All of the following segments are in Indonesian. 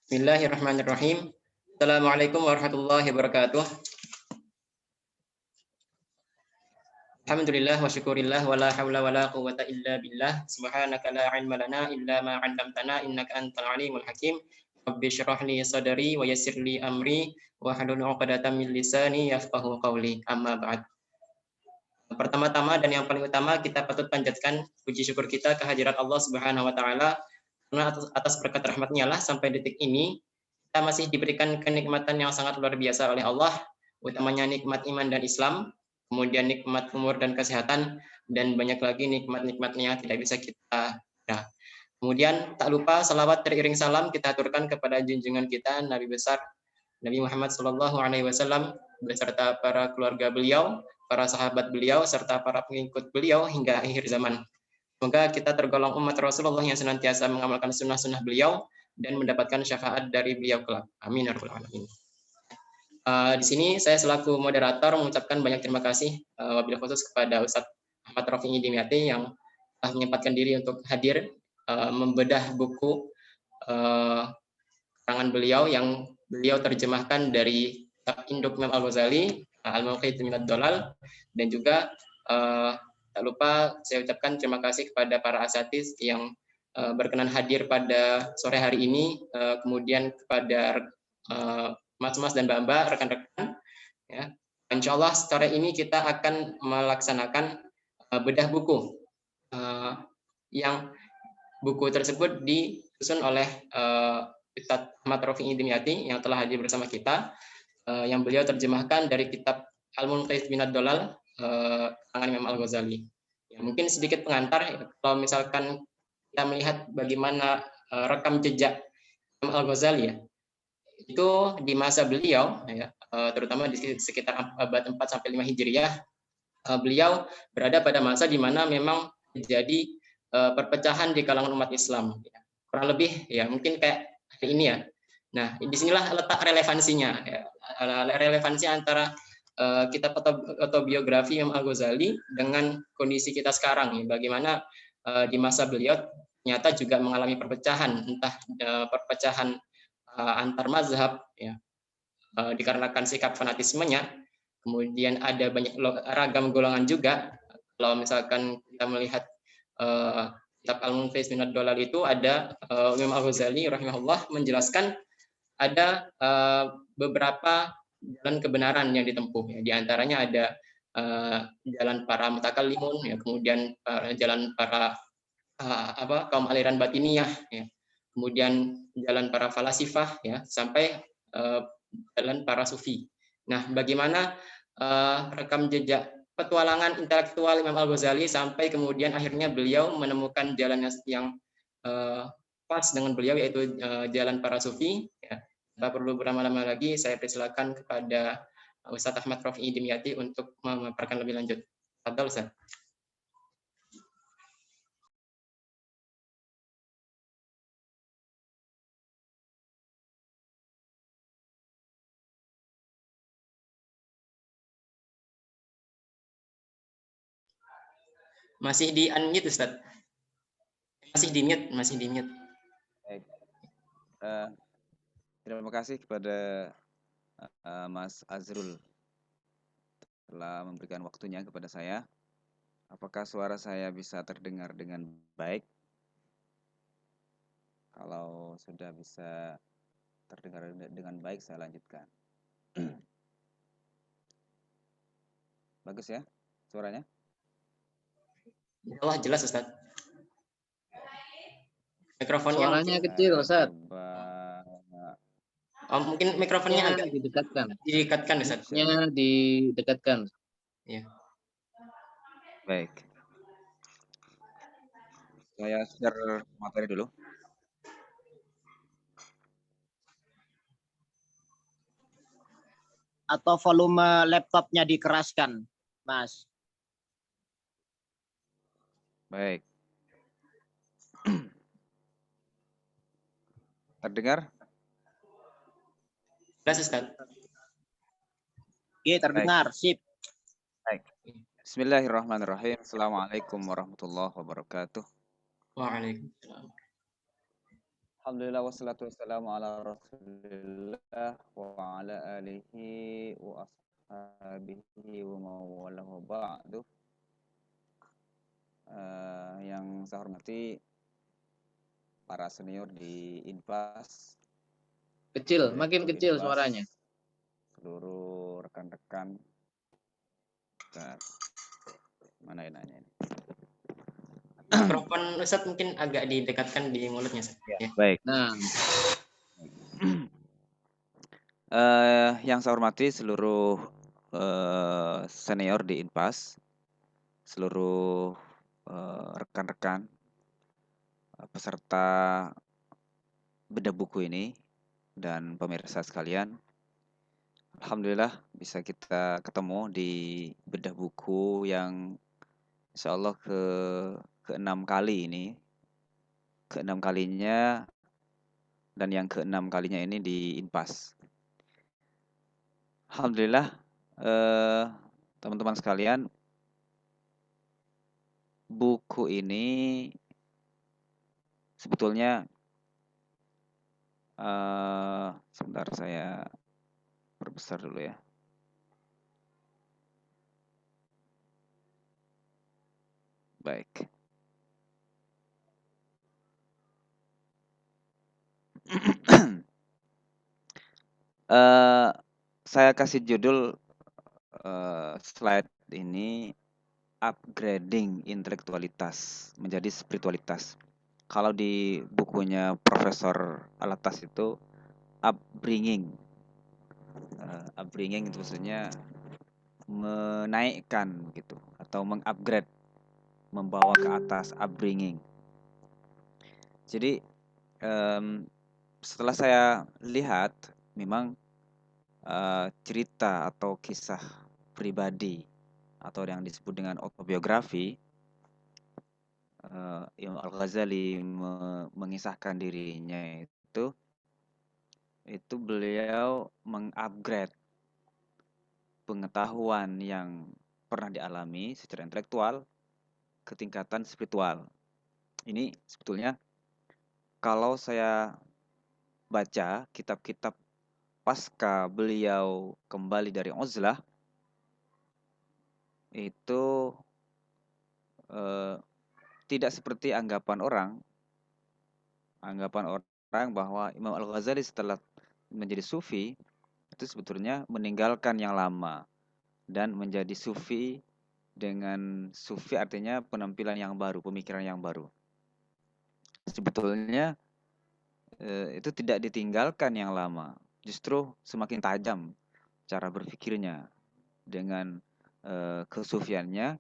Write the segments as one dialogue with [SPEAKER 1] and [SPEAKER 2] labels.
[SPEAKER 1] Bismillahirrahmanirrahim. Assalamualaikum warahmatullahi wabarakatuh. Alhamdulillah wa syukurillah wa la hawla wa la quwwata illa billah. Subhanaka la ilma lana illa ma 'allamtana innaka antal alimul hakim. Rabbi shrah li sadri wa yassir li amri wa hlul 'uqdatam min lisani yafqahu qawli. Amma ba'd. Pertama-tama dan yang paling utama kita patut panjatkan puji syukur kita kehadirat Allah Subhanahu wa taala karena atas berkat rahmat-Nya lah sampai detik ini kita masih diberikan kenikmatan yang sangat luar biasa oleh Allah, utamanya nikmat iman dan Islam, kemudian nikmat umur dan kesehatan, dan banyak lagi nikmat-nikmatnya yang tidak bisa kita ya. Kemudian tak lupa salawat teriring salam kita aturkan kepada junjungan kita Nabi besar Nabi Muhammad SAW beserta para keluarga beliau, para sahabat beliau, serta para pengikut beliau hingga akhir zaman. Semoga kita tergolong umat Rasulullah yang senantiasa mengamalkan sunnah-sunnah beliau dan mendapatkan syafaat dari beliau kelak. Amin ya rabbal alamin. Di sini saya selaku moderator mengucapkan banyak terima kasih wabil khusus kepada Ustadz Ahmad Rafi'i Dimyati yang telah menyempatkan diri untuk hadir membedah buku karangan beliau yang beliau terjemahkan dari Induk Imam Al-Ghazali, Al-Mawqidh Minad Dhalal, dan juga tak lupa saya ucapkan terima kasih kepada para asatiz yang berkenan hadir pada sore hari ini, kemudian kepada mas-mas dan mbak-mbak, rekan-rekan. Ya. Insya Allah sore ini kita akan melaksanakan bedah buku yang buku tersebut disusun oleh Ustadz Ahmad Rafi'i Dimyati yang telah hadir bersama kita, yang beliau terjemahkan dari kitab Al-Munqidh Minad Dhalal karangan Imam Al-Ghazali. Ya, mungkin sedikit pengantar ya, kalau misalkan kita melihat bagaimana rekam jejak Imam Al-Ghazali ya, itu di masa beliau ya, terutama di sekitar abad 4 sampai 5 Hijriah, beliau berada pada masa di mana memang terjadi perpecahan di kalangan umat Islam. Ya. Kurang lebih ya mungkin kayak hari ini ya. Nah, disinilah letak relevansinya. Ya. Relevansi antara kitab autobiografi Imam Al-Ghazali dengan kondisi kita sekarang. Ya. Bagaimana di masa beliau ternyata juga mengalami perpecahan, entah perpecahan antar mazhab, ya, dikarenakan sikap fanatismenya. Kemudian ada banyak ragam golongan juga. Kalau misalkan kita melihat kitab Al-Munqidh Minad Dhalal itu ada Imam Al-Ghazali rahimahullah menjelaskan ada beberapa jalan kebenaran yang ditempuh. Ya. Di antaranya ada jalan para mutakallimun, ya, kemudian jalan para kaum aliran batiniyah, ya. Kemudian jalan para falasifah, ya, sampai jalan para sufi. Nah, bagaimana rekam jejak petualangan intelektual Imam Al-Ghazali sampai kemudian akhirnya beliau menemukan jalan yang pas dengan beliau, yaitu jalan para sufi. Ya. Tidak perlu berlama-lama lagi, saya persilakan kepada Ustadz Ahmad Rafi'i Dimyati untuk memaparkan lebih lanjut. Fadhal, Ustadz. Masih di unmute, Ustaz. Masih di mute, masih di mute.
[SPEAKER 2] Baik. Terima kasih kepada Mas Azrul telah memberikan waktunya kepada saya. Apakah suara saya bisa terdengar dengan baik? Kalau sudah bisa terdengar dengan baik, saya lanjutkan. Bagus ya suaranya?
[SPEAKER 1] Allah jelas, Ustaz. Mikrofonnya
[SPEAKER 3] Suaranya
[SPEAKER 1] mungkin
[SPEAKER 3] kecil, Ustaz.
[SPEAKER 1] mungkin mikrofonnya agak
[SPEAKER 3] didekatkan.
[SPEAKER 1] Didekatkan, Ustaz.
[SPEAKER 3] Miknya didekatkan.
[SPEAKER 1] Ya.
[SPEAKER 2] Baik. Saya share materi dulu.
[SPEAKER 4] Atau volume laptopnya dikeraskan, Mas.
[SPEAKER 2] Baik. Terdengar?
[SPEAKER 1] Jelas, Ustaz.
[SPEAKER 4] Iya, terdengar. Sip.
[SPEAKER 2] Baik. Bismillahirrahmanirrahim. Assalamualaikum warahmatullahi wabarakatuh.
[SPEAKER 1] Waalaikumsalam.
[SPEAKER 2] Alhamdulillah wassalatu wassalamu ala Rasulillah wa ala alihi wa ashabihi wa mawalah wa ba'du. Yang saya hormati para senior di Inpas,
[SPEAKER 3] Kecil,
[SPEAKER 2] Direktur
[SPEAKER 3] makin kecil
[SPEAKER 2] Inpas,
[SPEAKER 3] suaranya.
[SPEAKER 2] seluruh rekan-rekan. Bentar. Mana yang nanya ini?
[SPEAKER 1] Mikrofon Ustadz mungkin agak didekatkan di mulutnya, Ustadz. Ya.
[SPEAKER 2] Baik.
[SPEAKER 3] Nah,
[SPEAKER 2] Yang saya hormati seluruh senior di Inpas, seluruh rekan-rekan peserta bedah buku ini, dan pemirsa sekalian. Alhamdulillah bisa kita ketemu di bedah buku yang insya Allah ke-6 kali ini. Ke-6 kalinya dan yang ke-6 kalinya ini di Inpas. Alhamdulillah teman-teman sekalian, buku ini sebetulnya sebentar saya perbesar dulu ya. Baik. Saya kasih judul slide ini upgrading intelektualitas menjadi spiritualitas. Kalau di bukunya Profesor Alatas itu upbringing. Upbringing itu maksudnya menaikkan gitu atau mengupgrade, membawa ke atas, upbringing. Jadi setelah saya lihat memang cerita atau kisah pribadi atau yang disebut dengan autobiografi, Imam Al-Ghazali mengisahkan dirinya itu beliau mengupgrade pengetahuan yang pernah dialami secara intelektual ke tingkatan spiritual. Ini sebetulnya kalau saya baca kitab-kitab pasca beliau kembali dari uzlah, itu tidak seperti anggapan orang bahwa Imam Al-Ghazali setelah menjadi sufi itu sebetulnya meninggalkan yang lama dan menjadi sufi. Dengan sufi artinya penampilan yang baru, pemikiran yang baru. Sebetulnya itu tidak ditinggalkan yang lama, justru semakin tajam cara berpikirnya. Dengan kesufiannya,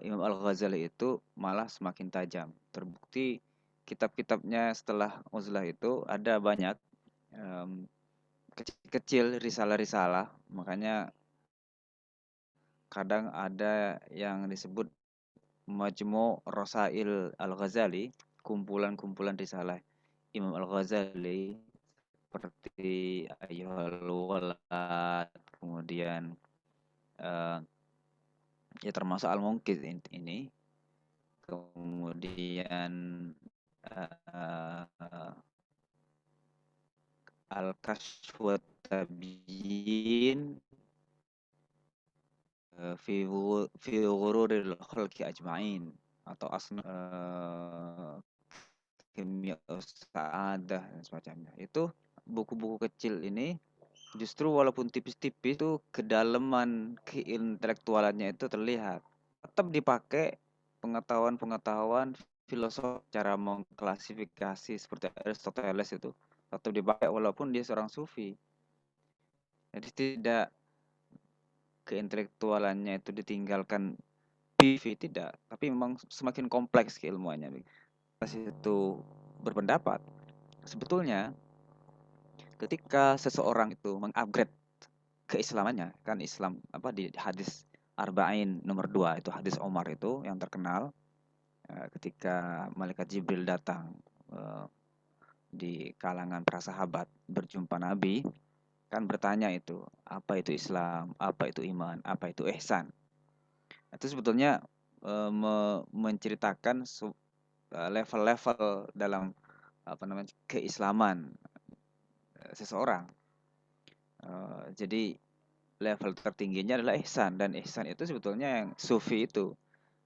[SPEAKER 2] Imam Al-Ghazali itu malah semakin tajam. Terbukti kitab-kitabnya setelah uzlah itu ada banyak kecil-kecil risalah-risalah, makanya kadang ada yang disebut Majmu' Rasail Al-Ghazali, kumpulan-kumpulan risalah Imam Al-Ghazali seperti Ayyuhal Walad, kemudian ya termasuk Al-Munqidh ini, kemudian Al-Kashf wa Tabyin fi ghururil khalqi ajma'in, atau Kimya Sa'adah dan semacamnya. Itu buku-buku kecil ini justru walaupun tipis-tipis itu kedalaman keintelektualannya itu terlihat. Tetap dipakai pengetahuan-pengetahuan filosofi, cara mengklasifikasi seperti Aristoteles itu tetap dipakai walaupun dia seorang sufi. Jadi tidak keintelektualannya itu ditinggalkan tidak, tapi memang semakin kompleks keilmuannya. Itu berpendapat sebetulnya ketika seseorang itu mengupgrade keislamannya, kan Islam di hadis Arba'in nomor 2 itu hadis Omar itu yang terkenal, ketika malaikat Jibril datang di kalangan para sahabat berjumpa Nabi, kan bertanya itu, apa itu Islam, apa itu iman, apa itu ihsan. Itu sebetulnya menceritakan level-level dalam keislaman seseorang. Jadi level tertingginya adalah ihsan, dan ihsan itu sebetulnya yang sufi itu.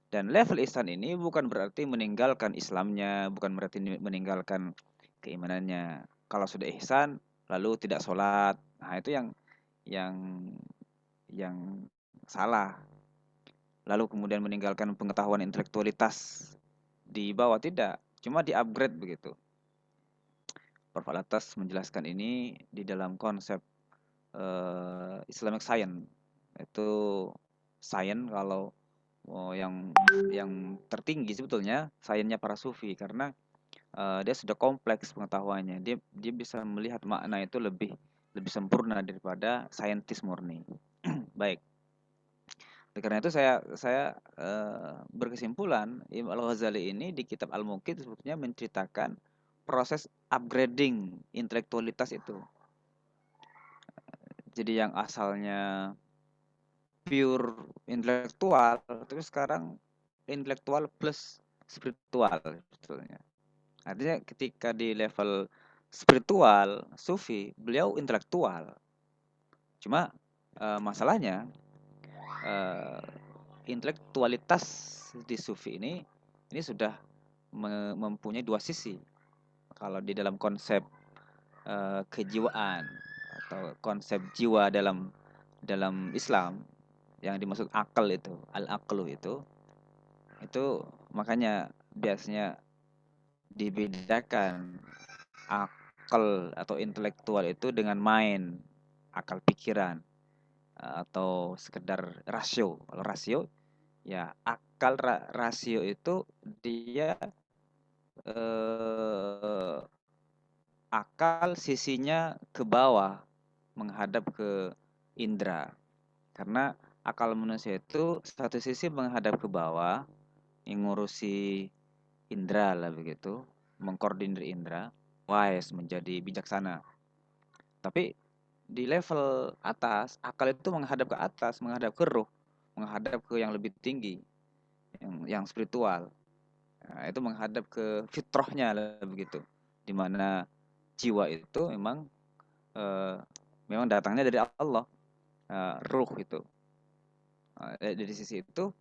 [SPEAKER 2] Dan level ihsan ini bukan berarti meninggalkan Islamnya, bukan berarti meninggalkan keimanannya. Kalau sudah ihsan lalu tidak sholat, nah itu yang yang salah. Lalu kemudian meninggalkan pengetahuan intelektualitas di bawah, tidak, cuma di-upgrade begitu. Prof. Alatas menjelaskan ini di dalam konsep Islamic Science. Itu science kalau yang tertinggi sebetulnya sainsnya para sufi, karena dia sudah kompleks pengetahuannya. Dia bisa melihat makna itu lebih sempurna daripada saintis murni. Baik. Oleh karena itu saya berkesimpulan Imam Al-Ghazali ini di kitab Al-Muqid sebetulnya menceritakan proses upgrading intelektualitas itu. Jadi yang asalnya pure intelektual, tapi sekarang intelektual plus spiritual sebetulnya. Artinya ketika di level spiritual, sufi, beliau intelektual. Cuma masalahnya intelektualitas di sufi ini sudah mempunyai dua sisi. Kalau di dalam konsep kejiwaan atau konsep jiwa dalam Islam yang dimaksud akal itu, al-aqlu itu makanya biasanya dibedakan akal atau intelektual itu dengan main, akal pikiran, atau sekedar rasio. Kalau rasio ya akal rasio itu dia akal sisinya ke bawah menghadap ke indera. Karena akal manusia itu satu sisi menghadap ke bawah, mengurusi indera lah begitu, mengkoordinir indera, wise, menjadi bijaksana. Tapi di level atas, akal itu menghadap ke atas, menghadap ke ruh, menghadap ke yang lebih tinggi, yang spiritual. Nah, itu menghadap ke fitrahnya lah begitu, di mana jiwa itu memang datangnya dari Allah, ruh itu. Dari sisi itu,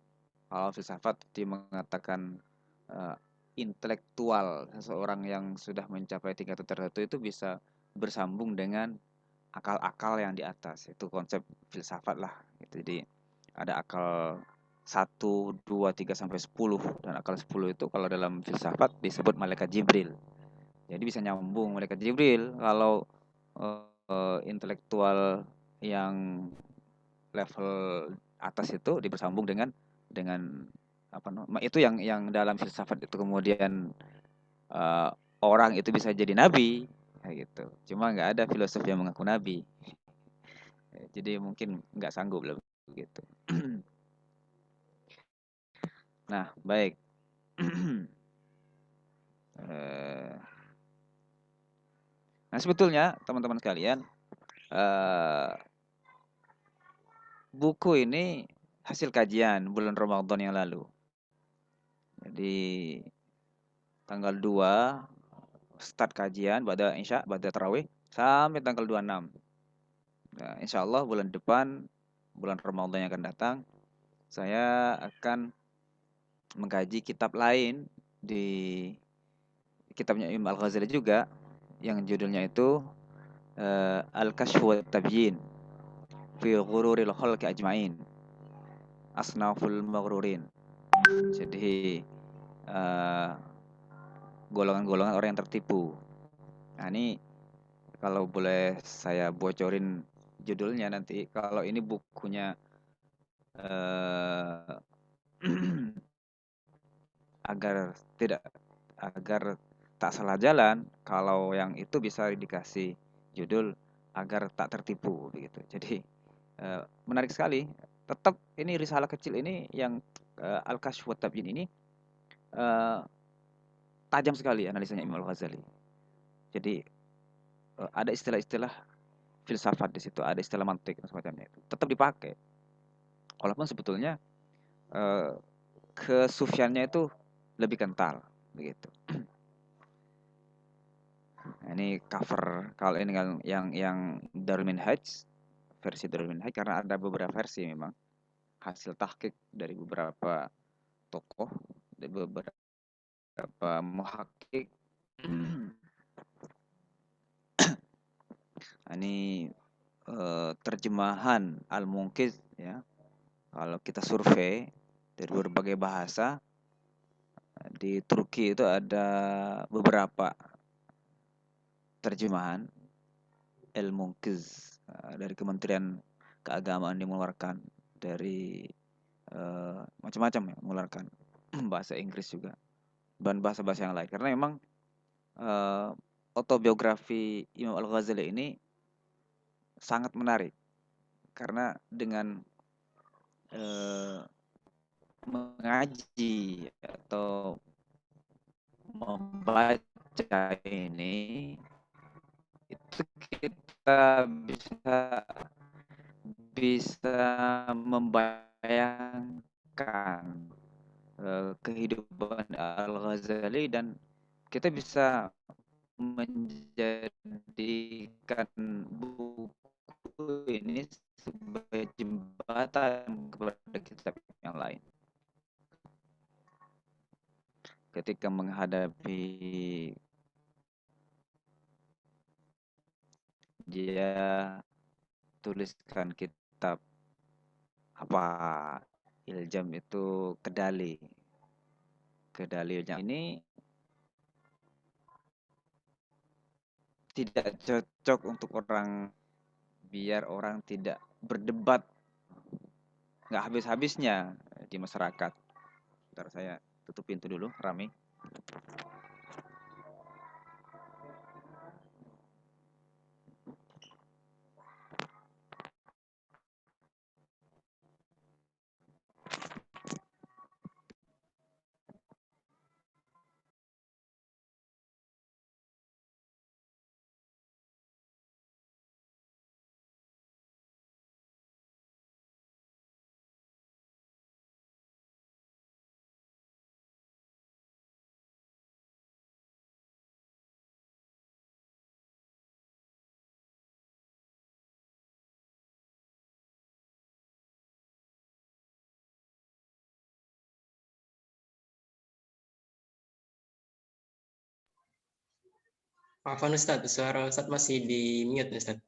[SPEAKER 2] kalau filsafat dia mengatakan intelektual seseorang yang sudah mencapai tingkat tertentu itu bisa bersambung dengan akal-akal yang di atas. Itu konsep filsafat lah. Jadi ada akal 1, 2, 3 sampai 10, dan akal 10 itu kalau dalam filsafat disebut malaikat Jibril. Jadi bisa nyambung malaikat Jibril kalau intelektual yang level atas itu dibersambung dengan itu yang dalam filsafat itu kemudian orang itu bisa jadi nabi kayak gitu. Cuma nggak ada filosof yang mengaku nabi. Jadi mungkin nggak sanggup lah begitu. Nah, baik. Nah, sebetulnya teman-teman sekalian, buku ini hasil kajian bulan Ramadan yang lalu. Jadi tanggal 2 start kajian pada Isya, pada tarawih sampai tanggal 26. Nah, insya Allah bulan depan, bulan Ramadan yang akan datang, saya akan mengkaji kitab lain di kitabnya Imam Al-Ghazali juga, yang judulnya itu Al-Kashf wa Tabyin fi Ghururil Khalqi Ajma'in, Asnaful Maghrurin. Jadi golongan-golongan orang yang tertipu. Nah, ini kalau boleh saya bocorin judulnya nanti, kalau ini bukunya agar tak salah jalan, kalau yang itu bisa dikasih judul agar tak tertipu begitu. Jadi menarik sekali. Tetap ini risalah kecil ini yang Al-Kashf wa Tabyin ini tajam sekali analisanya Imam Al-Ghazali. Jadi ada istilah-istilah filsafat di situ, ada istilah mantik dan semacamnya itu tetap dipakai. Walaupun sebetulnya kesufiannya itu lebih kental begitu. Nah, ini cover kalau ini yang Darul Minhaj, versi Darul Minhaj, karena ada beberapa versi memang hasil tahqiq dari beberapa tokoh, dari beberapa muhakkik. Nah, ini terjemahan Al-Munqiz ya. Kalau kita survei dari berbagai bahasa, di Turki itu ada beberapa terjemahan Al-Munqiz dari Kementerian Keagamaan yang mengeluarkan, dari macam-macam ya, mengeluarkan bahasa Inggris juga dan bahasa-bahasa yang lain, karena memang autobiografi Imam Al-Ghazali ini sangat menarik karena dengan mengaji atau membaca ini itu kita bisa membayangkan kehidupan Al-Ghazali, dan kita bisa menjadikan buku ini sebagai jembatan kepada kitab yang lain ketika menghadapi dia tuliskan kitab apa Iljam itu Kedali Iljam ini tidak cocok untuk orang, biar orang tidak berdebat nggak habis-habisnya di masyarakat. Bentar, saya tutup pintu dulu, rame.
[SPEAKER 1] Maafkan Ustaz, suara Ustaz masih di mute Ustaz.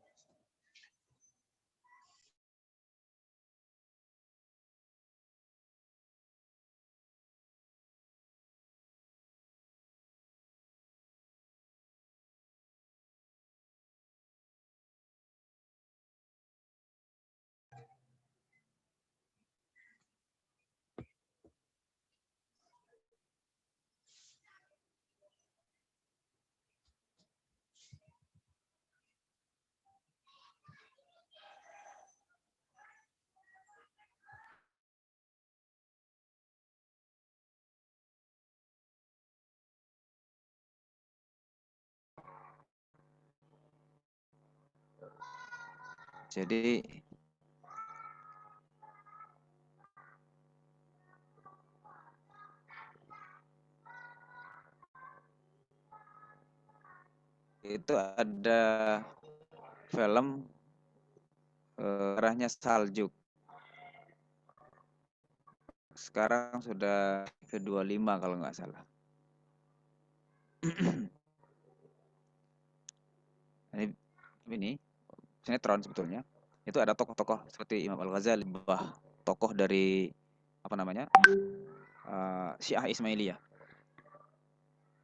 [SPEAKER 2] Jadi itu ada film Arahnya Saljuk. Sekarang sudah ke-25 kalau nggak salah. Ini sinetron sebetulnya. Itu ada tokoh-tokoh seperti Imam Al-Ghazali, tokoh dari apa namanya? Syiah Ismailiyah.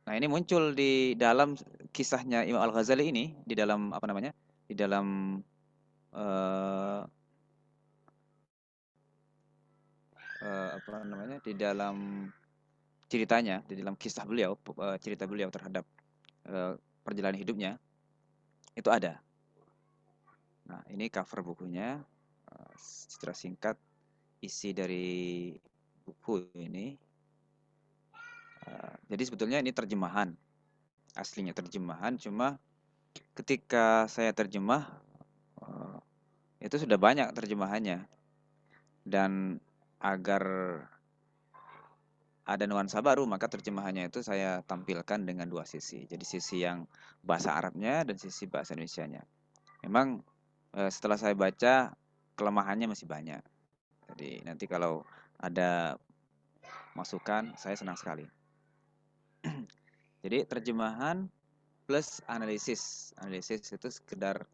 [SPEAKER 2] Nah, ini muncul di dalam kisahnya Imam Al-Ghazali ini, di dalam apa namanya? Di dalam apa namanya? Di dalam ceritanya, di dalam kisah beliau, cerita beliau terhadap perjalanan hidupnya itu ada. Nah, ini cover bukunya, secara singkat isi dari buku ini. Jadi sebetulnya ini terjemahan, aslinya terjemahan, cuma ketika saya terjemah itu sudah banyak terjemahannya, dan agar ada nuansa baru, maka terjemahannya itu saya tampilkan dengan dua sisi. Jadi sisi yang bahasa Arabnya dan sisi bahasa Indonesianya. Memang setelah saya baca, kelemahannya masih banyak. Jadi nanti kalau ada masukan, saya senang sekali. Jadi terjemahan plus analisis. Analisis itu sekedar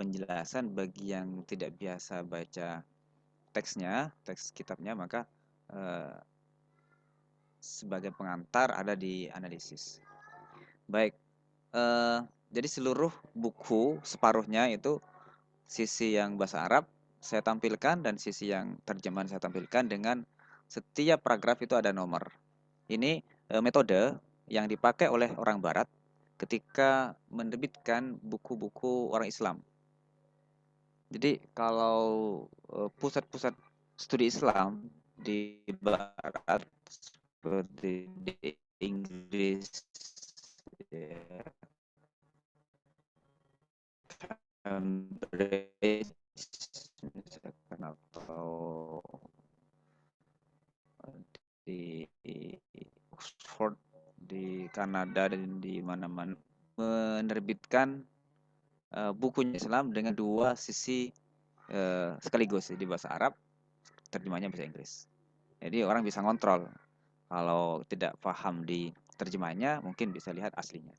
[SPEAKER 2] penjelasan bagi yang tidak biasa baca teksnya, teks kitabnya, maka sebagai pengantar ada di analisis. Baik, jadi seluruh buku separuhnya itu sisi yang bahasa Arab saya tampilkan dan sisi yang terjemahan saya tampilkan dengan setiap paragraf itu ada nomor. Ini metode yang dipakai oleh orang Barat ketika menerbitkan buku-buku orang Islam. Jadi kalau pusat-pusat studi Islam di Barat seperti di Inggris, ya, Cambridge, misalkan, atau di Oxford, di Kanada, dan di mana-mana menerbitkan bukunya Islam dengan dua sisi sekaligus, di bahasa Arab, terjemahnya bahasa Inggris. Jadi orang bisa ngontrol. Kalau tidak paham di terjemahnya, mungkin bisa lihat aslinya.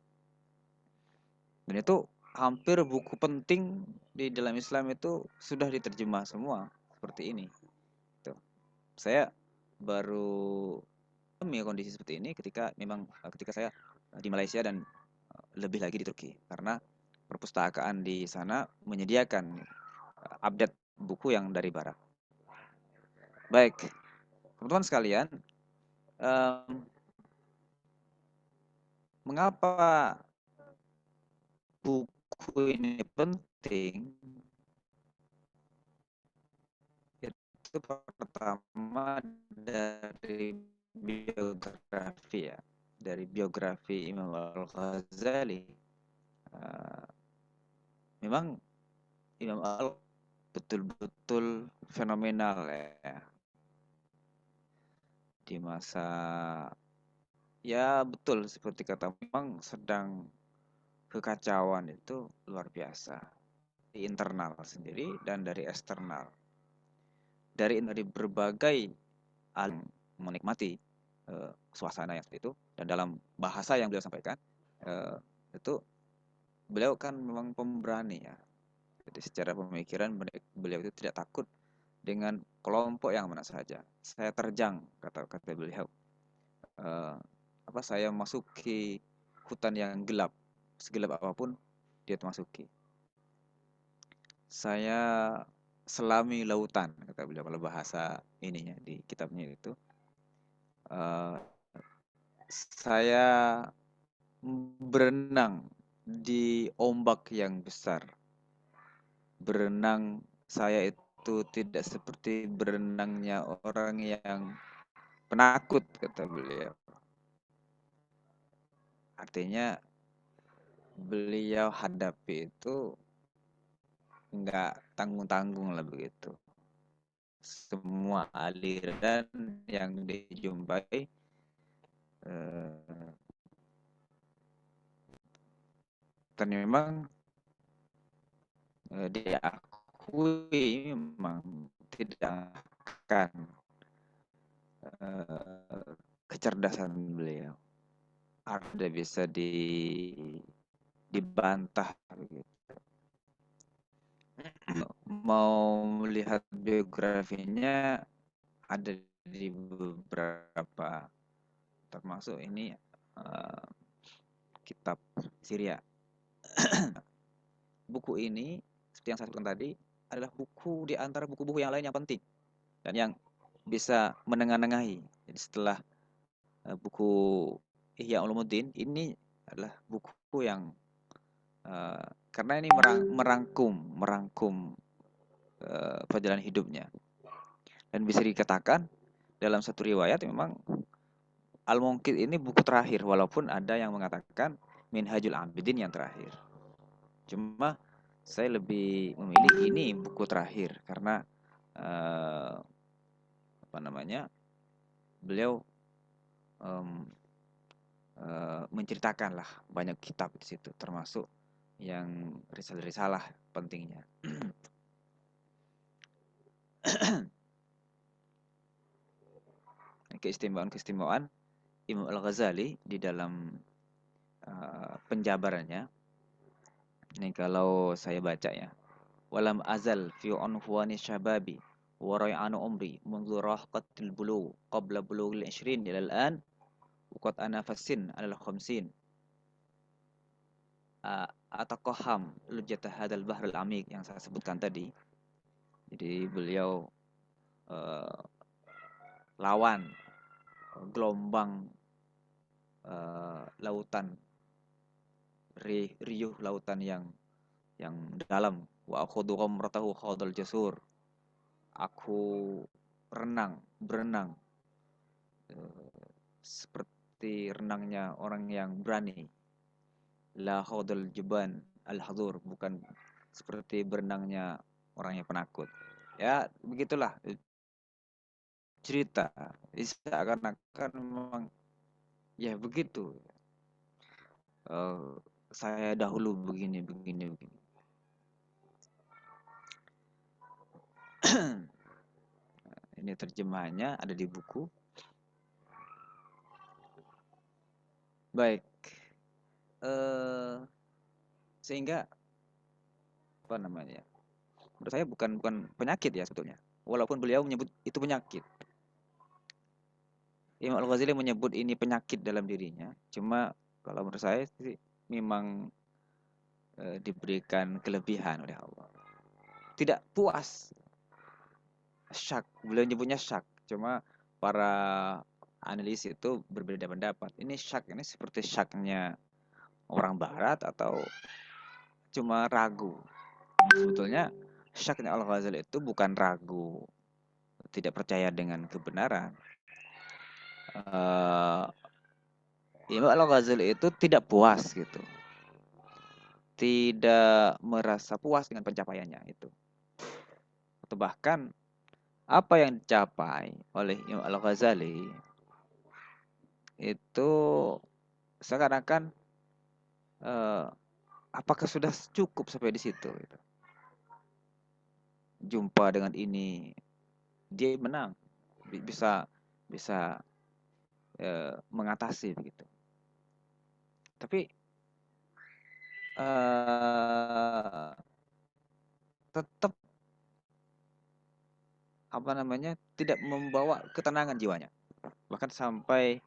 [SPEAKER 2] Dan itu hampir buku penting di dalam Islam itu sudah diterjemah semua seperti ini. Tuh. Saya baru alami kondisi seperti ini ketika saya di Malaysia dan lebih lagi di Turki, karena perpustakaan di sana menyediakan update buku yang dari Barat. Baik, teman-teman sekalian, mengapa buku ini penting? Itu pertama dari biografi, ya, dari biografi Imam Al-Ghazali. Memang Imam Al betul-betul fenomenal, ya, di masa, ya betul seperti kata, memang sedang kekacauan itu luar biasa di internal sendiri dan dari eksternal. Dari berbagai alam menikmati suasana yang seperti itu, dan dalam bahasa yang beliau sampaikan itu beliau kan memang pemberani, ya. Jadi secara pemikiran beliau itu tidak takut dengan kelompok yang mana saja. Saya terjang, kata beliau, saya masuki hutan yang gelap, segelap apapun dia masuki. Saya selami lautan, kata beliau, kalau bahasa ininya di kitabnya itu. Saya berenang di ombak yang besar. Berenang saya itu tidak seperti berenangnya orang yang penakut, kata beliau. Artinya beliau hadapi itu enggak tanggung-tanggung lah begitu. Semua aliran yang dijumpai dan memang diakui memang tidak akan kecerdasan beliau ada bisa dibantah begitu. Mau melihat biografinya ada di beberapa, termasuk ini kitab Syria. Buku ini seperti yang saya sebutkan tadi adalah buku di antara buku-buku yang lain yang penting dan yang bisa menengah-nengahi. Jadi setelah buku Ihya Ulumuddin, ini adalah buku yang karena ini merangkum perjalanan hidupnya, dan bisa dikatakan dalam satu riwayat memang Al-Munqidh ini buku terakhir, walaupun ada yang mengatakan Minhajul Abidin yang terakhir. Cuma saya lebih memilih ini buku terakhir karena beliau menceritakan lah banyak kitab di situ, termasuk yang risalah pentingnya. Keistimewaan Imam Al-Ghazali di dalam penjabarannya. Ini kalau saya baca ya. Walam azal fi unfwani syababi wa ray'anu umri mundu rahqatil bulu qabla bulughil 20 ila al-an waqad ana fassin ala al-50 ataqaham lujjata hadzal bahr al-amiq yang saya sebutkan tadi. Jadi beliau lawan gelombang lautan riuh lautan yang dalam. Wa akhudhu ghamratahu khadal jasur. Aku berenang seperti renangnya orang yang berani. La khadal juban al-hadur, bukan seperti berenangnya orang yang penakut. Ya, begitulah cerita. Seakan-akan memang ya begitu. Saya dahulu begini. Ini terjemahannya ada di buku. Baik. Sehingga menurut saya bukan penyakit ya sebetulnya. Walaupun beliau menyebut itu penyakit. Imam Al-Ghazali menyebut ini penyakit dalam dirinya. Cuma kalau menurut saya sih memang diberikan kelebihan oleh Allah. Tidak puas. Syak. Beliau nyebutnya syak. Cuma para analis itu berbeda pendapat. Ini syak ini seperti syaknya orang barat atau cuma ragu. Sebetulnya syaknya Al-Ghazali itu bukan ragu, tidak percaya dengan kebenaran. Imam Al-Ghazali itu tidak puas gitu. Tidak merasa puas dengan pencapaiannya itu. Atau bahkan apa yang dicapai oleh Imam Al-Ghazali itu seakan-akan apakah sudah cukup sampai di situ gitu. Jumpa dengan ini dia menang, bisa mengatasi begitu. Tapi tetap tidak membawa ketenangan jiwanya. Bahkan sampai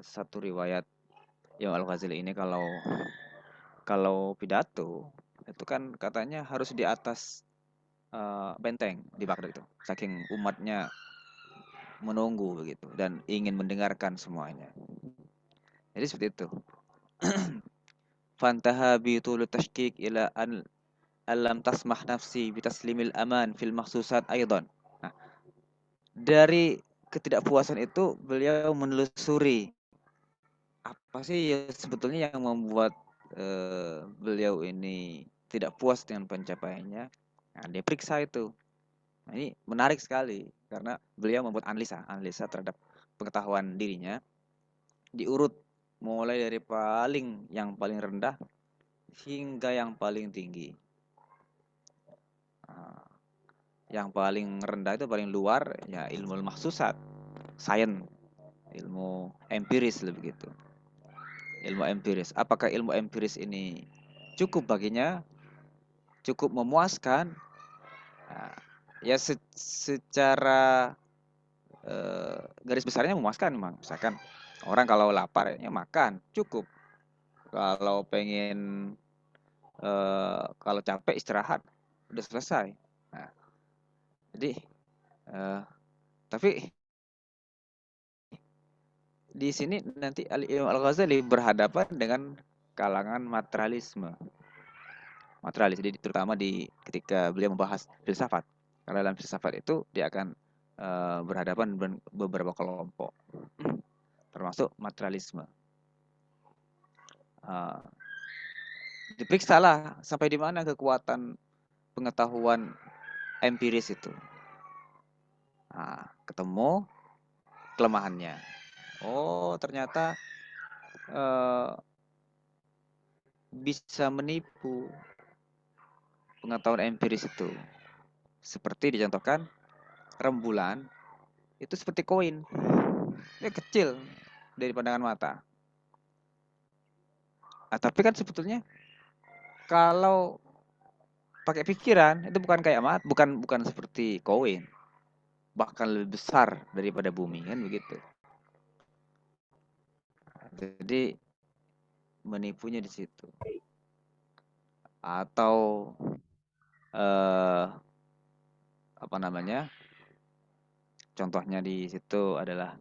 [SPEAKER 2] satu riwayat Imam Al-Ghazali ini kalau pidato itu kan katanya harus di atas benteng di Baghdad itu, saking umatnya menunggu begitu dan ingin mendengarkan semuanya. Jadi seperti itu. Fantaha bi tul tashkik ila an alam tasmah nafsi bi taslimil aman fil mahsusat aidan. Nah, dari ketidakpuasan itu beliau menelusuri apa sih sebetulnya yang membuat beliau ini tidak puas dengan pencapaiannya. Nah, dia periksa itu. Nah, ini menarik sekali karena beliau membuat analisa terhadap pengetahuan dirinya, diurut mulai dari yang paling rendah hingga yang paling tinggi. Yang paling rendah itu paling luar ya ilmu mahsusat, sains, ilmu empiris lebih gitu. Ilmu empiris. Apakah ilmu empiris ini cukup baginya? Cukup memuaskan? Nah, ya secara garis besarnya memuaskan memang. Misalkan orang kalau lapar ya makan, cukup. Kalau pengen kalau capek istirahat, udah selesai. Nah, jadi tapi di sini nanti Imam Al-Ghazali berhadapan dengan kalangan materialisme. Materialis, jadi terutama ketika beliau membahas filsafat. Karena dalam filsafat itu dia akan berhadapan dengan beberapa kelompok, termasuk materialisme. Diperiksalah sampai di mana kekuatan pengetahuan empiris itu. ketemu kelemahannya. Oh, ternyata bisa menipu pengetahuan empiris itu. Seperti dicontohkan rembulan itu seperti koin. Dia kecil dari pandangan mata. Tapi kan sebetulnya kalau pakai pikiran itu bukan kayak bukan seperti koin. Bahkan lebih besar daripada bumi kan begitu. Jadi menipunya di situ. Atau apa namanya? Contohnya di situ adalah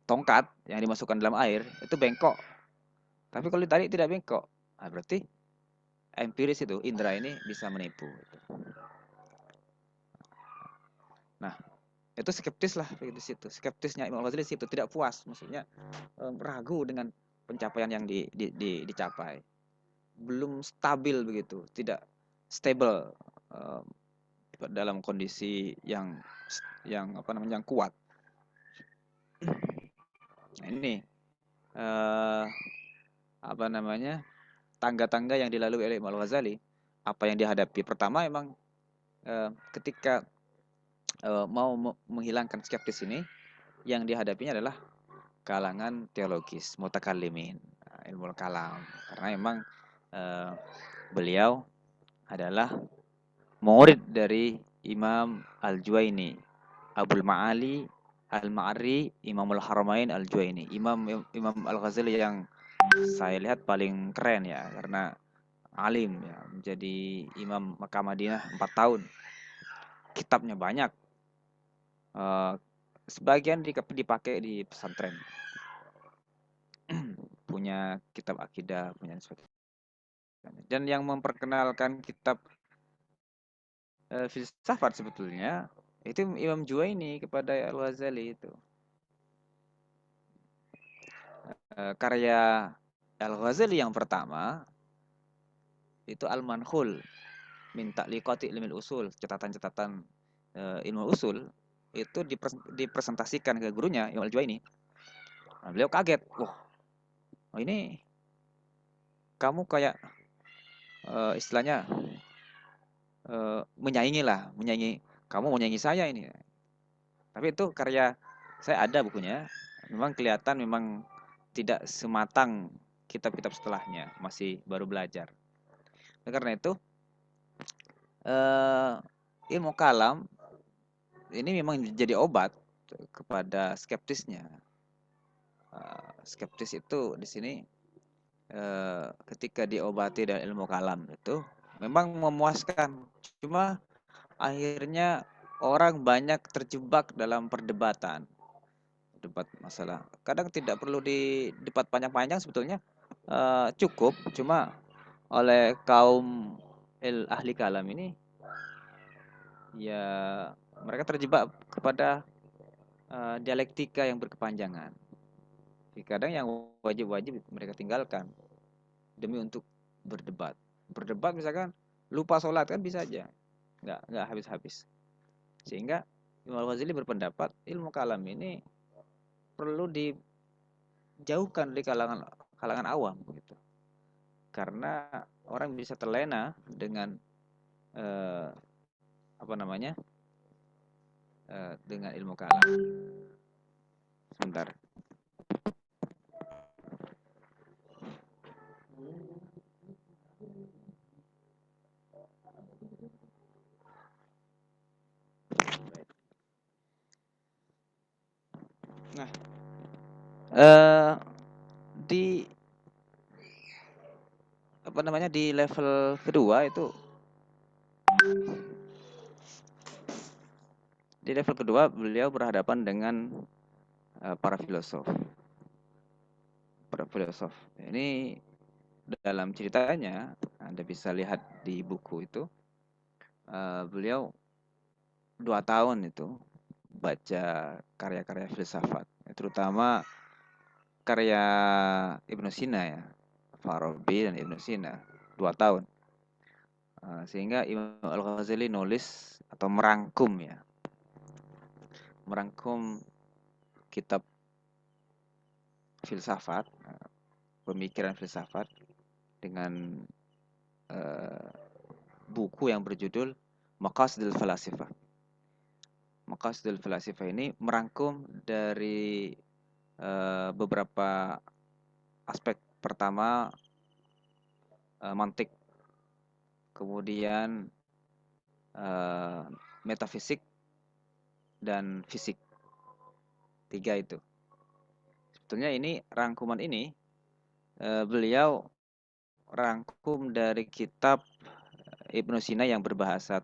[SPEAKER 2] tongkat yang dimasukkan dalam air itu bengkok. Tapi kalau ditarik tidak bengkok. Nah, berarti empiris itu indera ini bisa menipu. Nah, itu skeptis lah di situ. Skeptisnya Imam Al-Ghazali di situ tidak puas, maksudnya ragu dengan pencapaian yang dicapai. Belum stabil begitu, tidak stable dalam kondisi yang yang kuat. Nah, ini tangga-tangga yang dilalui oleh Imam Al-Ghazali. Apa yang dihadapi? Pertama memang ketika mau menghilangkan skeptis ini, yang dihadapinya adalah kalangan teologis, mutakallimin, ilmu kalam. Karena memang beliau adalah murid dari Imam Al-Juwaini, Abul Ma'ali Al-Ma'ari, Imamul Haramain Al-Juwaini. Imam Al-Ghazali yang saya lihat paling keren ya, karena alim ya, menjadi imam Makkah Madinah 4 tahun. Kitabnya banyak. Sebagian dipakai di pesantren. Punya kitab akidah, punya sebagainya. Dan yang memperkenalkan kitab filsafat sebetulnya itu Imam Juwaini kepada Al-Ghazali itu. Karya Al-Ghazali yang pertama itu Al-Manhul min Ta'liqati Ilmil Usul, catatan-catatan ilmu usul itu dipresentasikan ke gurunya Imam Al-Juwaini. Nah, beliau kaget, wah, ini kamu kayak istilahnya menyaingi, kamu mau menyaingi saya ini. Tapi itu karya saya ada bukunya, memang kelihatan memang tidak sematang kitab-kitab setelahnya, masih baru belajar. Nah, karena itu ilmu kalam ini memang jadi obat kepada skeptisnya. Skeptis itu di sini ketika diobati dengan ilmu kalam itu memang memuaskan. Cuma akhirnya orang banyak terjebak dalam perdebatan. Debat masalah. Kadang tidak perlu debat panjang-panjang sebetulnya. Cukup. Cuma oleh kaum ahli kalam ini ya mereka terjebak kepada dialektika yang berkepanjangan. Kadang yang wajib-wajib mereka tinggalkan demi untuk berdebat. Berdebat misalkan lupa sholat kan bisa aja, nggak habis-habis. Sehingga Imam Al-Ghazali berpendapat ilmu kalam ini perlu dijauhkan dari kalangan awam gitu. Karena orang bisa terlena dengan dengan ilmu kalam. Sebentar. Nah, di level kedua itu, beliau berhadapan dengan para filosof. Ini dalam ceritanya Anda bisa lihat di buku itu, beliau 2 tahun itu baca karya-karya filsafat, terutama karya Ibnu Sina ya, Farabi dan Ibnu Sina, 2 tahun. Sehingga Imam Al-Ghazali nulis atau merangkum ya merangkum kitab filsafat, pemikiran filsafat dengan buku yang berjudul Maqasidul Falasifah. Maqasidul Falasifah ini merangkum dari beberapa aspek. Pertama, mantik, kemudian metafisik dan fisik. 3 itu. Sebetulnya ini rangkuman ini beliau rangkum dari kitab Ibnu Sina yang berbahasa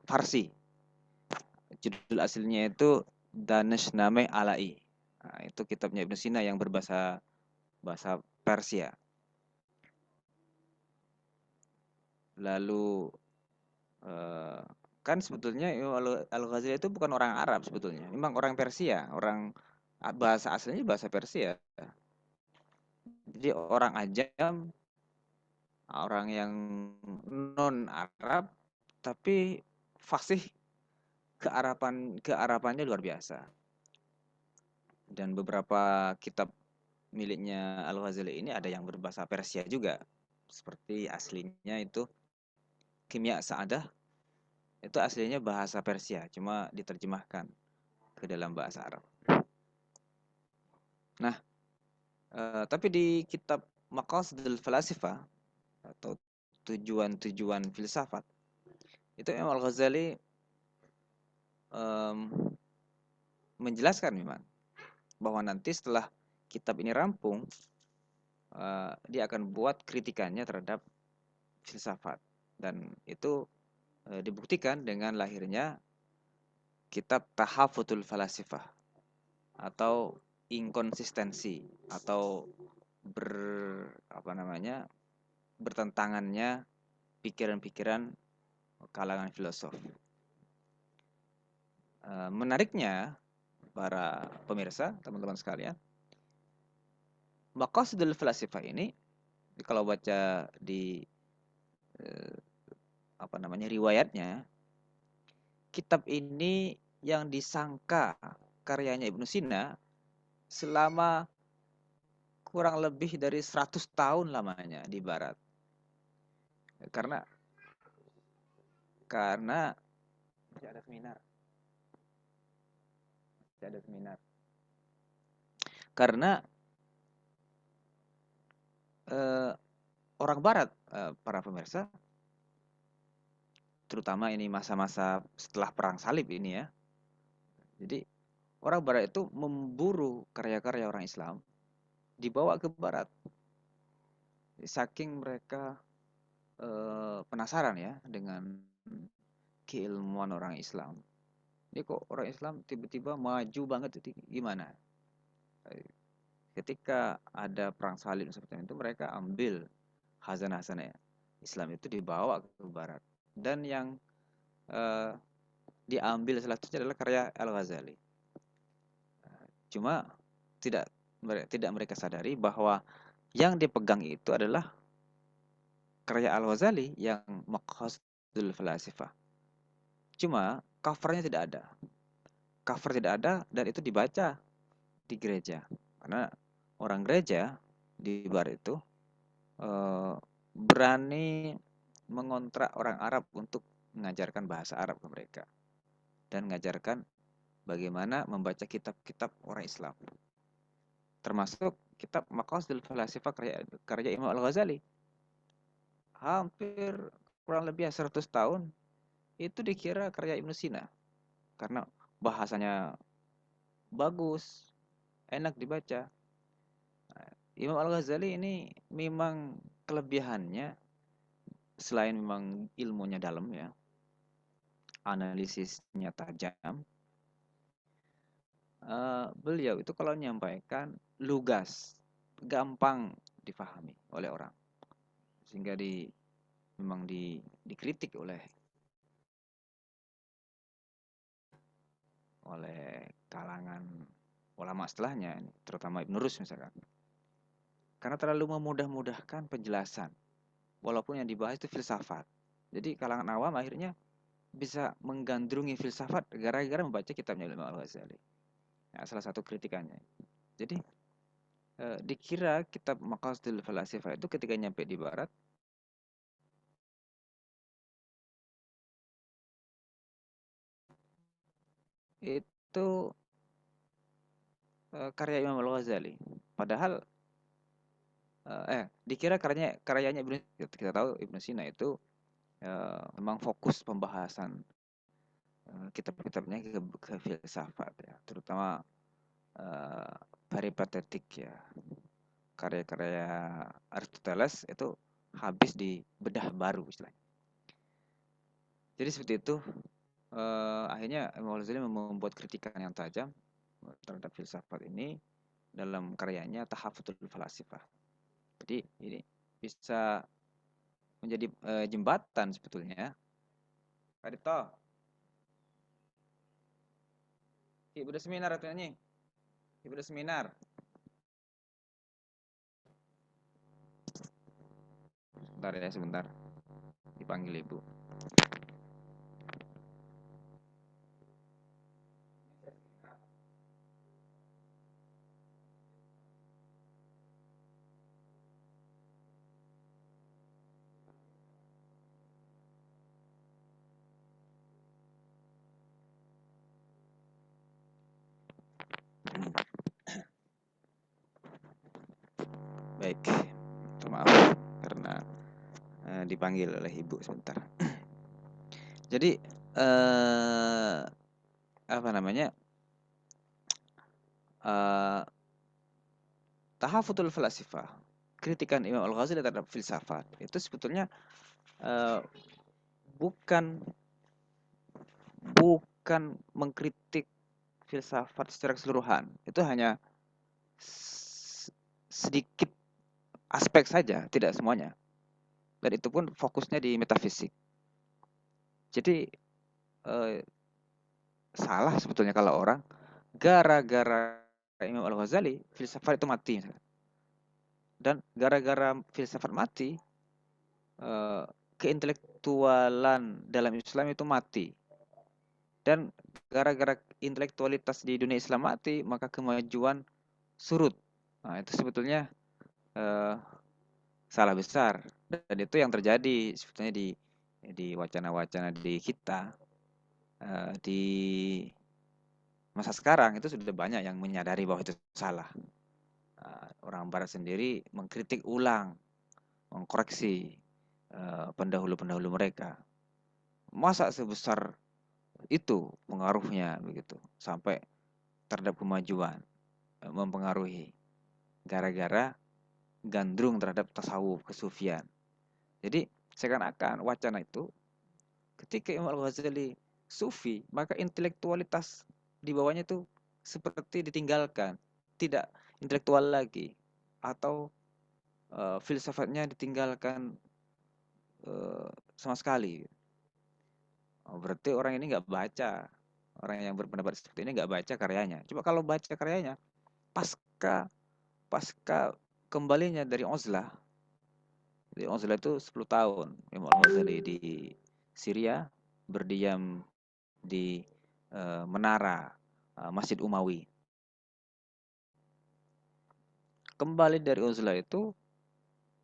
[SPEAKER 2] Farsi. Judul aslinya itu Danishname Alai. Nah, itu kitabnya Ibnu Sina yang berbahasa Persia. Lalu kan sebetulnya Al-Ghazali itu bukan orang Arab sebetulnya, memang orang Persia, bahasa aslinya bahasa Persia. Jadi orang ajam, orang yang non Arab, tapi fasih, kearapannya luar biasa. Dan beberapa kitab miliknya Al-Ghazali ini ada yang berbahasa Persia juga, seperti aslinya itu Kimya Sa'adah, itu aslinya bahasa Persia, cuma diterjemahkan ke dalam bahasa Arab. Nah, tapi di kitab Maqasidul Falasifah atau tujuan-tujuan filsafat, itu Imam Al-Ghazali menjelaskan memang bahwa nanti setelah kitab ini rampung, dia akan buat kritikannya terhadap filsafat, dan itu dibuktikan dengan lahirnya kitab Tahafutul Falasifah atau inkonsistensi atau bertentangannya pikiran-pikiran kalangan filosof. Menariknya para pemirsa, teman-teman sekalian, Maqasidul Falasifah ini kalau baca di riwayatnya, kitab ini yang disangka karyanya Ibnu Sina selama kurang lebih dari 100 tahun lamanya di barat. Karena masih ada seminar. Karena orang barat, para pemirsa, terutama ini masa-masa setelah perang salib ini ya. Jadi orang barat itu memburu karya-karya orang Islam, dibawa ke barat. Saking mereka penasaran ya dengan keilmuan orang Islam. Ini kok orang Islam tiba-tiba maju banget, itu gimana? Ketika ada perang salib seperti itu, mereka ambil khazanah-khazanah Islam itu dibawa ke barat. Dan yang diambil selanjutnya adalah karya Al-Ghazali. Cuma tidak mereka sadari bahwa yang dipegang itu adalah karya Al-Ghazali yang Maqasidul Falasifah. Cuma covernya tidak ada. Cover tidak ada, dan itu dibaca di gereja. Karena orang gereja di barat itu berani mengontrak orang Arab untuk mengajarkan bahasa Arab ke mereka dan mengajarkan bagaimana membaca kitab-kitab orang Islam, termasuk kitab Maqasidul Falasifah karya Imam Al-Ghazali. Hampir kurang lebih 100 tahun itu dikira karya Ibnu Sina karena bahasanya bagus, enak dibaca. Imam Al-Ghazali ini memang kelebihannya, selain memang ilmunya dalam ya, analisisnya tajam, beliau itu kalau menyampaikan lugas, gampang difahami oleh orang, sehingga memang dikritik oleh kalangan ulama setelahnya, terutama Ibn Rus misalkan, karena terlalu memudah-mudahkan penjelasan walaupun yang dibahas itu filsafat. Jadi kalangan awam akhirnya bisa menggandrungi filsafat gara-gara membaca kitabnya Imam Al-Ghazali. Nah, salah satu kritikannya. Jadi dikira kitab Maqasidul Falasifah itu ketika nyampe di barat itu karya Imam Al-Ghazali. Padahal dikira karyanya Ibnu, kita tahu Ibnu Sina itu memang fokus pembahasan kitab-kitabnya ke filsafat ya, terutama peripatetik ya. Karya-karya Aristoteles itu habis di bedah baru istilahnya. Jadi seperti itu, akhirnya Imam Al-Ghazali membuat kritikan yang tajam terhadap filsafat ini dalam karyanya Tahafutul Falasifah. Jadi ini bisa menjadi jembatan sebetulnya. Kak Dito, ibu udah seminar katanya. Ibu udah seminar. Sebentar ya, sebentar. Dipanggil ibu. Baik, maaf karena dipanggil oleh ibu sebentar. Jadi apa namanya? Tahafutul Falasifah, kritikan Imam Al-Ghazali terhadap filsafat itu sebetulnya bukan mengkritik filsafat secara keseluruhan. Itu hanya sedikit aspek saja, tidak semuanya. Dan itu pun fokusnya di metafisik. Jadi salah sebetulnya kalau orang gara-gara Imam Al-Ghazali filsafat itu mati. Dan gara-gara filsafat mati, keintelektualan dalam Islam itu mati. Dan gara-gara intelektualitas di dunia Islam mati, maka kemajuan surut. Nah, itu sebetulnya salah besar. Dan itu yang terjadi sebetulnya di wacana-wacana di kita. Di masa sekarang itu sudah banyak yang menyadari bahwa itu salah. Orang Barat sendiri mengkritik ulang, mengkoreksi pendahulu-pendahulu mereka. Masa sebesar itu pengaruhnya begitu sampai terhadap kemajuan mempengaruhi gara-gara gandrung terhadap tasawuf kesufian. Jadi seakan-akan wacana itu ketika Imam Al-Ghazali sufi, maka intelektualitas di bawahnya itu seperti ditinggalkan, tidak intelektual lagi, atau filsafatnya ditinggalkan sama sekali. Berarti orang ini nggak baca, orang yang berpendapat seperti ini nggak baca karyanya. Coba kalau baca karyanya, pasca kembalinya dari Uzlah itu 10 tahun Imam Al-Ghazali di Syria, berdiam di menara Masjid Umawi. Kembali dari Uzlah itu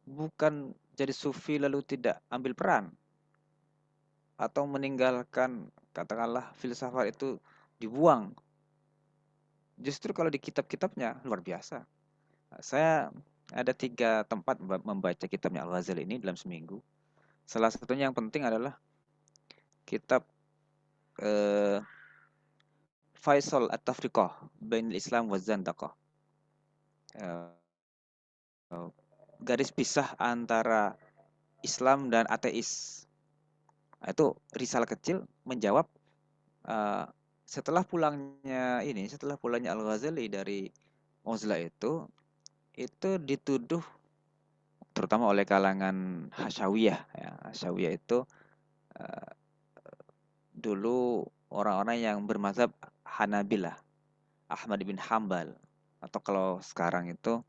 [SPEAKER 2] bukan jadi sufi lalu tidak ambil peran atau meninggalkan, katakanlah filsafat itu dibuang. Justru kalau di kitab-kitabnya luar biasa. Saya ada 3 tempat membaca kitabnya Al-Ghazali ini dalam seminggu. Salah satunya yang penting adalah kitab Faisal At-Tafriqah Bainal Islam wa Zandaqah. Garis pisah antara Islam dan ateis. Itu risalah kecil menjawab setelah pulangnya Al-Ghazali dari Uzlah itu dituduh terutama oleh kalangan Hasyawiyah ya. Hasyawiyah itu dulu orang-orang yang bermazhab Hanabilah, Ahmad bin Hambal, atau kalau sekarang itu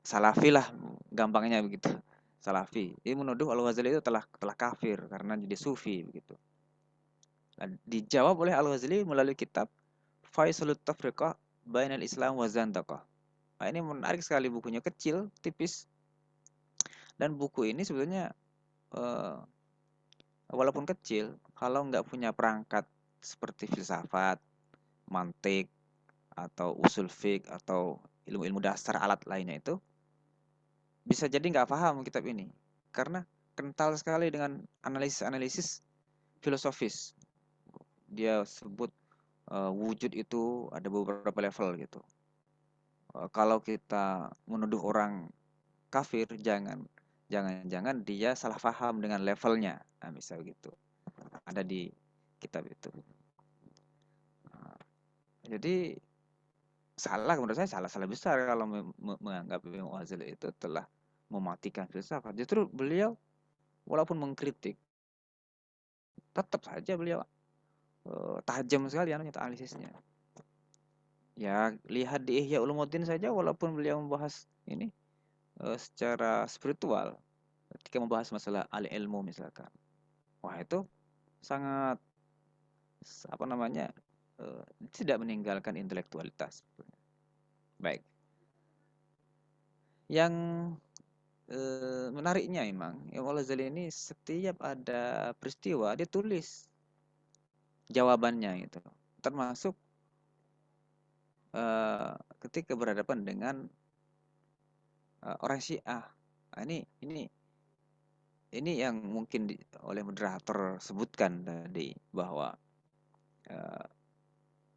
[SPEAKER 2] Salafi lah gampangnya begitu. Salafi. Dia menuduh Al-Ghazali itu telah kafir karena jadi sufi begitu. Nah, dijawab oleh Al-Ghazali melalui kitab Faisalut Tafriqah Bainal Islam wa Zandaqah. Nah, ini menarik sekali, bukunya kecil, tipis. Dan buku ini sebetulnya walaupun kecil, kalau nggak punya perangkat seperti filsafat, mantik, atau usul fiqh, atau ilmu-ilmu dasar alat lainnya itu, bisa jadi nggak paham kitab ini. Karena kental sekali dengan analisis-analisis filosofis. Dia sebut wujud itu ada beberapa level gitu. Kalau kita menuduh orang kafir, jangan dia salah paham dengan levelnya. Nah, misal gitu. Ada di kitab itu. Jadi menurut saya salah besar kalau menganggap Imam Ghazali itu telah mematikan filsafat. Justru beliau walaupun mengkritik, tetap saja beliau tajam sekali analisisnya. Ya, lihat di Ihya Ulumuddin saja, walaupun beliau membahas ini secara spiritual, ketika membahas masalah al-ilmu misalkan. Wah, itu sangat tidak meninggalkan intelektualitas. Baik. Yang menariknya memang Imam Al-Ghazali ini setiap ada peristiwa dia tulis jawabannya itu, termasuk ketika berhadapan dengan orang Syiah. Nah, ini yang mungkin oleh moderator sebutkan tadi, bahwa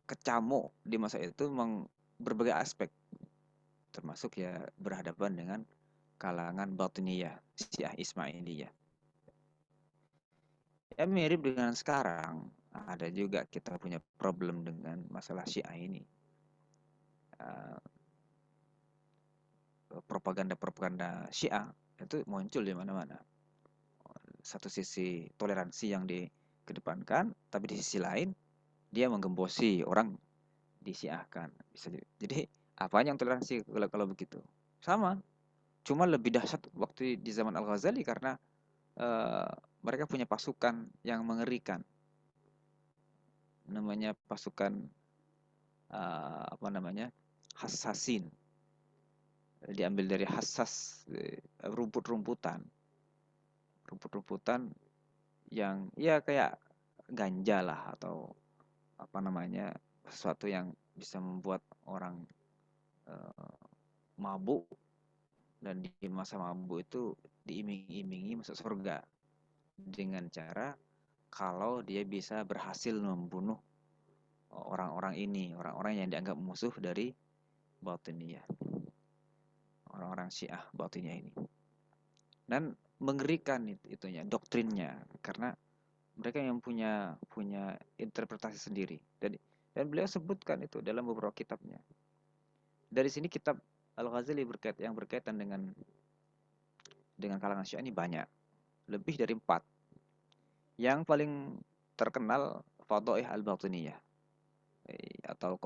[SPEAKER 2] kecamuk di masa itu memang berbagai aspek, termasuk ya berhadapan dengan kalangan Batiniyah, Syiah Ismailiyah. Ya mirip dengan sekarang, ada juga kita punya problem dengan masalah Syiah ini. Propaganda Syiah itu muncul di mana-mana. Satu sisi toleransi yang dikedepankan, tapi di sisi lain dia menggembosi orang disiahkan. Jadi apa yang toleransi kalau begitu? Sama, cuma lebih dahsyat waktu di zaman Al-Ghazali karena mereka punya pasukan yang mengerikan. Namanya pasukan Hassasin. Diambil dari hassas, rumput-rumputan yang ya kayak ganja lah, atau sesuatu yang bisa membuat orang mabuk, dan di masa mabuk itu diiming-imingi masuk surga dengan cara kalau dia bisa berhasil membunuh orang-orang yang dianggap musuh dari Batiniyah, orang-orang Syiah Batiniyah ini. Dan mengerikan itunya, doktrinnya, karena mereka yang punya interpretasi sendiri. Dan beliau sebutkan itu dalam beberapa kitabnya. Dari sini kitab Al-Ghazali yang berkaitan dengan kalangan Syiah ini banyak, lebih dari 4. Yang paling terkenal Fadhaih Al-Batiniyah, atau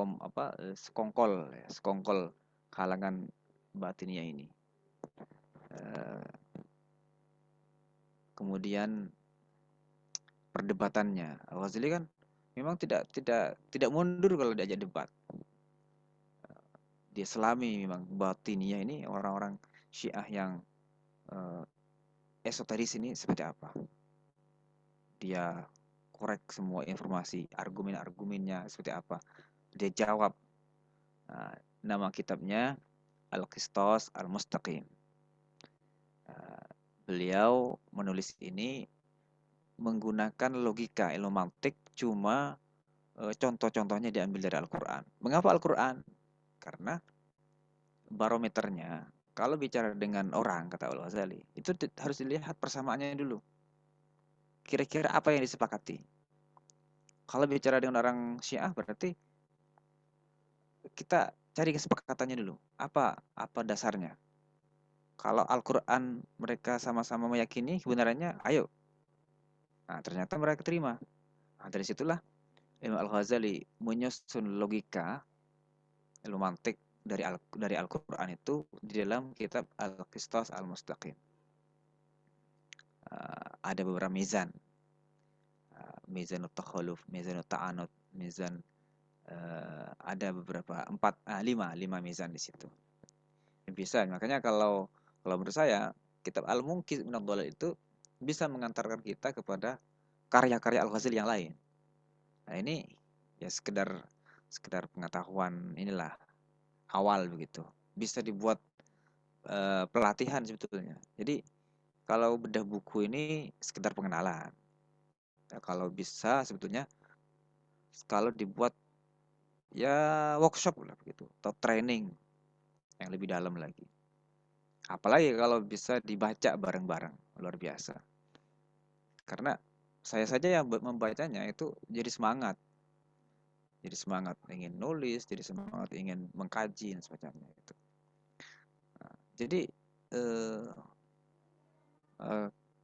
[SPEAKER 2] sekongkol kalangan Batiniyah ini. Kemudian perdebatannya, Al-Ghazali kan memang tidak mundur kalau diajak debat. Dia selami memang Batiniyah ini, orang-orang Syiah yang esoteris ini seperti apa. Dia korek semua informasi, argumen-argumennya seperti apa. Dia jawab. Nah, nama kitabnya Al-Qistas Al-Mustaqim. Beliau menulis ini menggunakan logika ilmu mantik, cuma contoh-contohnya diambil dari Al-Quran. Mengapa Al-Quran? Karena barometernya, kalau bicara dengan orang, kata Al-Ghazali, itu harus dilihat persamaannya dulu. Kira-kira apa yang disepakati? Kalau bicara dengan orang Syiah, berarti kita cari kesepakatannya dulu. Apa dasarnya? Kalau Al-Quran mereka sama-sama meyakini kebenarannya, ayo. Nah, ternyata mereka terima. Nah, dari situlah Imam Al-Ghazali menyusun logika ilmu mantik dari Al-Quran itu di dalam kitab Al-Qistas Al-Mustaqim. ada beberapa mizan. Mizanut takhaluf, mizanut ta'anut, mizan, ada beberapa 5 mizan di situ. Bisa, makanya kalau menurut saya kitab Al-Munqidh minadh Dhalal itu bisa mengantarkan kita kepada karya-karya Al-Ghazali yang lain. Nah, ini ya sekedar pengetahuan inilah awal begitu. Bisa dibuat pelatihan sebetulnya. Jadi kalau bedah buku ini sekedar pengenalan. Ya, kalau bisa sebetulnya kalau dibuat ya workshop lah begitu atau training yang lebih dalam lagi. Apalagi kalau bisa dibaca bareng-bareng, luar biasa. Karena saya saja yang membacanya itu jadi semangat. Jadi semangat ingin nulis, jadi semangat ingin mengkaji dan semacamnya itu. Nah, jadi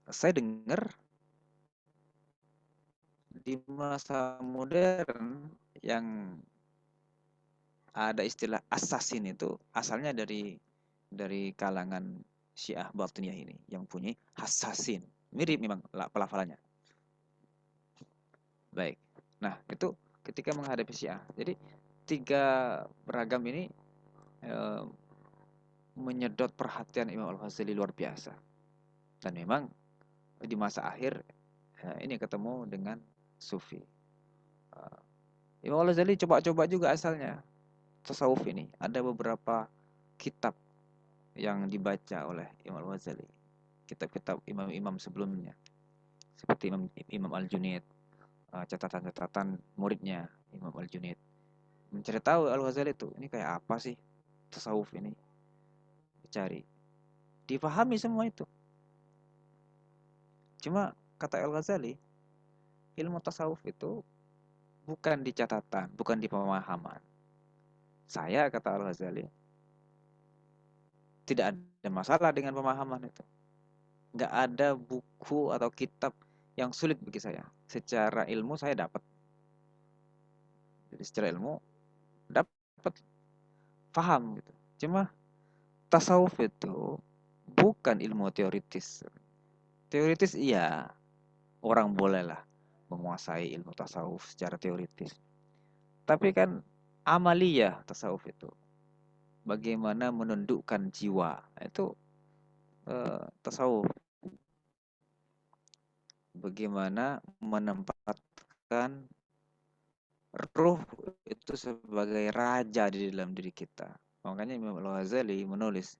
[SPEAKER 2] saya dengar di masa modern yang ada istilah assassin itu asalnya dari kalangan Syiah Batiniyah ini yang punya assassin. Mirip memang pelafalannya. Baik. Nah, itu ketika menghadapi Syiah. Jadi 3 beragam ini menyedot perhatian Imam Al-Ghazali luar biasa. Dan memang di masa akhir ini ketemu dengan Sufi. Imam Al-Ghazali coba-coba juga asalnya tasawuf ini. Ada beberapa kitab yang dibaca oleh Imam Al-Ghazali. Kitab-kitab imam-imam sebelumnya. Seperti Imam Al-Junaid, catatan-catatan muridnya Imam Al-Junaid. Mencari tahu Al-Ghazali itu, ini kayak apa sih tasawuf ini? Dicari. Dipahami semua itu. Cuma kata Al-Ghazali, ilmu tasawuf itu bukan di catatan, bukan di pemahaman. Saya, kata Al-Ghazali, tidak ada masalah dengan pemahaman itu. Nggak ada buku atau kitab yang sulit bagi saya. Secara ilmu saya dapat. Jadi secara ilmu dapat paham gitu. Cuma tasawuf itu bukan ilmu teoritis. Teoritis iya, orang bolehlah menguasai ilmu tasawuf secara teoritis. Tapi kan amaliyah tasawuf itu. Bagaimana menundukkan jiwa. Itu tasawuf. Bagaimana menempatkan ruh itu sebagai raja di dalam diri kita. Makanya Imam Al-Ghazali menulis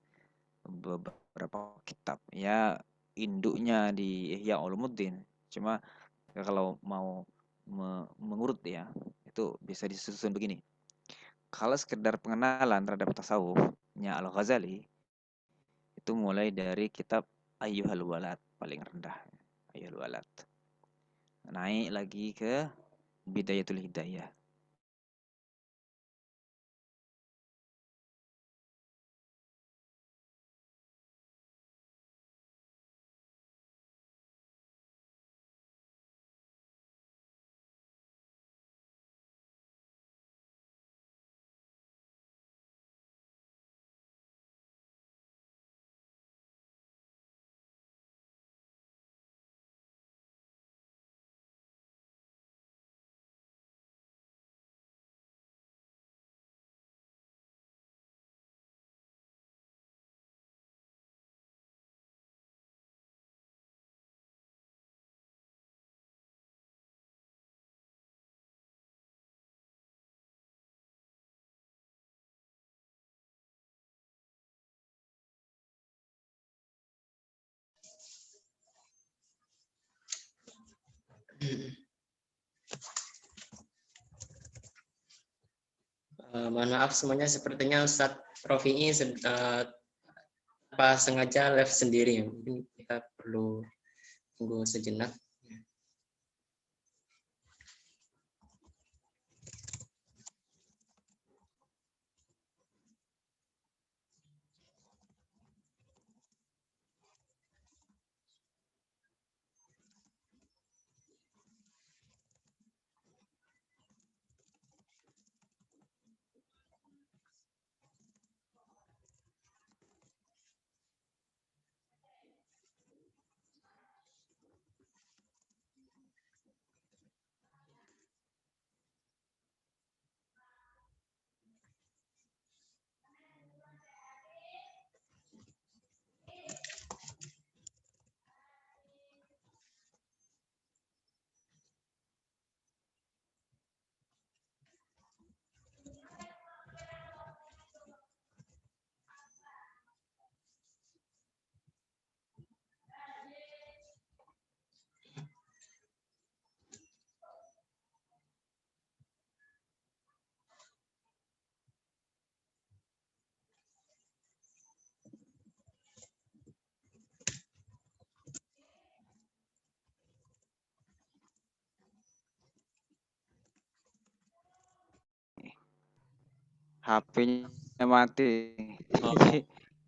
[SPEAKER 2] beberapa kitab. Ya, induknya di Ihya Ulumuddin. Cuma kalau mau mengurut ya, itu bisa disusun begini. Kalau sekedar pengenalan terhadap tasawufnya Al-Ghazali, itu mulai dari kitab Ayyuhal Walad, paling rendah. Ayyuhal Walad. Naik lagi ke Bidayatul Hidayah.
[SPEAKER 1] Mohon maaf semuanya, sepertinya Ustadz Rofi'i tanpa sengaja live sendiri. Mungkin kita perlu tunggu sejenak.
[SPEAKER 2] HP-nya mati.
[SPEAKER 1] Oh,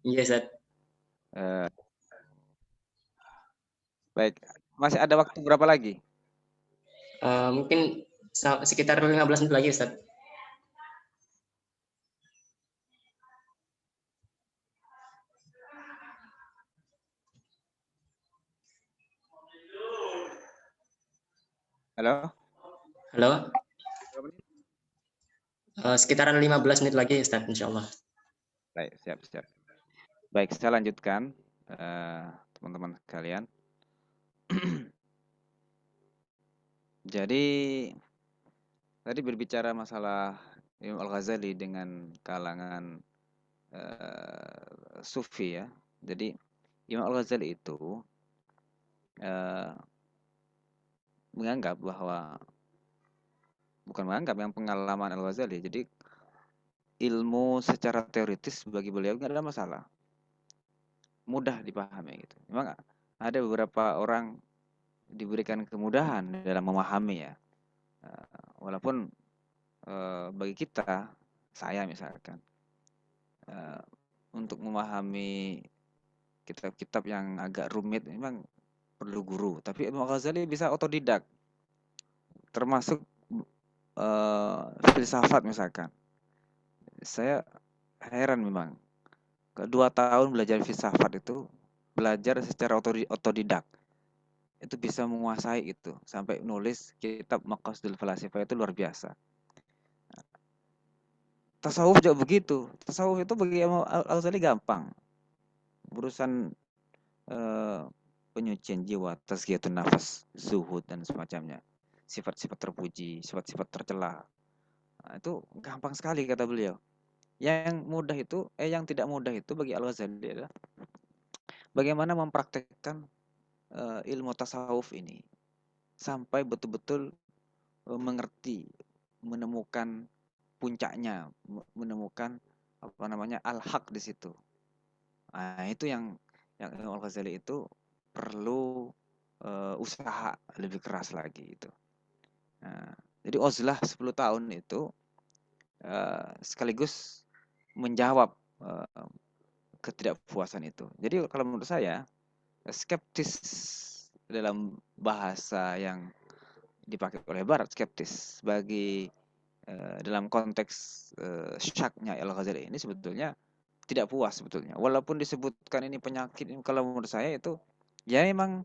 [SPEAKER 1] iya Ustaz.
[SPEAKER 2] Eh, baik, masih ada waktu berapa lagi?
[SPEAKER 1] Mungkin sekitar 15 menit lagi Ustaz.
[SPEAKER 2] Halo?
[SPEAKER 1] Halo,
[SPEAKER 2] Berapa menit?
[SPEAKER 1] sekitaran 15 menit lagi Ustaz, insya Allah.
[SPEAKER 2] Baik, siap. Baik, saya lanjutkan, teman-teman sekalian. Jadi tadi berbicara masalah Imam Al-Ghazali dengan kalangan Sufi ya. Jadi Imam Al-Ghazali itu menganggap bahwa bukan menganggap yang pengalaman Al-Ghazali. Jadi ilmu secara teoritis bagi beliau nggak ada masalah, mudah dipahami gitu. Memang ada beberapa orang diberikan kemudahan dalam memahami ya. Walaupun bagi kita, saya misalkan, untuk memahami kitab-kitab yang agak rumit memang perlu guru. Tapi Imam Ghazali bisa otodidak, termasuk filsafat misalkan. Saya heran memang, 2 tahun belajar filsafat itu, belajar secara otodidak. Itu bisa menguasai itu, sampai nulis kitab Maqasidul Falasifah itu luar biasa. Tasawuf juga begitu. Tasawuf itu bagi Imam Al-Ghazali gampang. Urusan penyucian jiwa, tazkiyatun nafas, zuhud dan semacamnya. Sifat-sifat terpuji, sifat-sifat tercela. Nah, itu gampang sekali kata beliau. Yang tidak mudah itu bagi Al-Ghazali adalah bagaimana mempraktekkan ilmu tasawuf ini sampai betul-betul mengerti, menemukan puncaknya, menemukan al-haq di situ. Nah, itu yang Imam Al-Ghazali itu perlu usaha lebih keras lagi itu. Nah, jadi uzlah 10 tahun itu sekaligus menjawab ketidakpuasan itu. Jadi kalau menurut saya, skeptis dalam bahasa yang dipakai oleh Barat, skeptis bagi dalam konteks syaknya Al-Ghazali ini sebetulnya tidak puas sebetulnya. Walaupun disebutkan ini penyakit, kalau menurut saya itu ya memang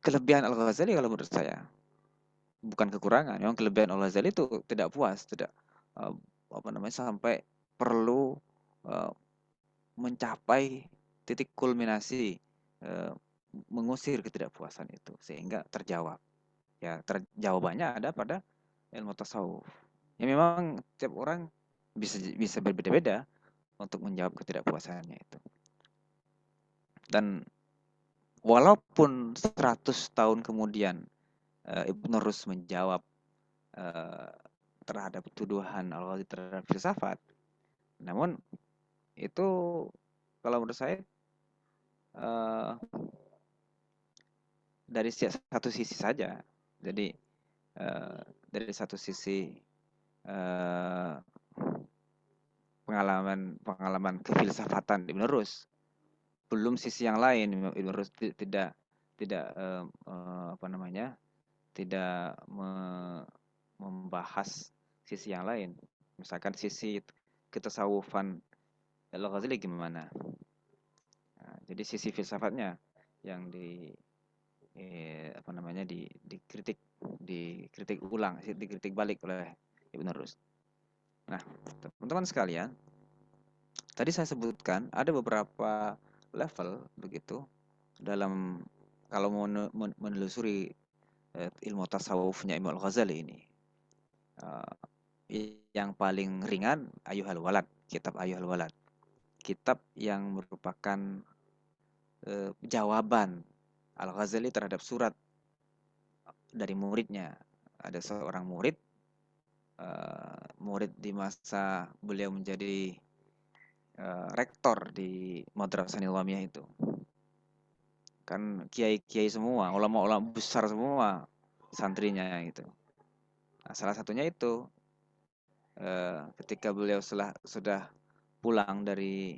[SPEAKER 2] kelebihan Al-Ghazali kalau menurut saya. Bukan kekurangan, memang kelebihan Al-Ghazali itu tidak puas, tidak sampai perlu mencapai titik kulminasi mengusir ketidakpuasan itu sehingga terjawab. Ya, jawabannya ada pada ilmu tasawuf. Ya memang tiap orang bisa berbeda-beda untuk menjawab ketidakpuasannya itu. Dan walaupun 100 tahun kemudian Ibn Rus menjawab terhadap tuduhan Al-Ghazali terhadap filsafat, namun itu kalau menurut saya dari satu sisi saja. Jadi dari satu sisi pengalaman kefilsafatan Ibn Rus, belum sisi yang lain. Ibn Rus tidak membahas sisi yang lain. Misalkan sisi ketasawufan Al-Ghazali gimana. Nah, jadi sisi filsafatnya yang dikritik ulang, dikritik balik oleh Ibn Rus. Nah, teman-teman sekalian, tadi saya sebutkan ada beberapa level begitu dalam kalau mau menelusuri ilmu tasawufnya Imam Al-Ghazali ini. Yang paling ringan Ayyuhal Walad, kitab Ayyuhal Walad. Kitab yang merupakan jawaban Al-Ghazali terhadap surat dari muridnya. Ada seorang murid di masa beliau menjadi rektor di Madrasah Nizamiyah itu. Kan kiai-kiai semua, ulama-ulama besar semua santrinya gitu. Nah, salah satunya itu ketika beliau sudah pulang dari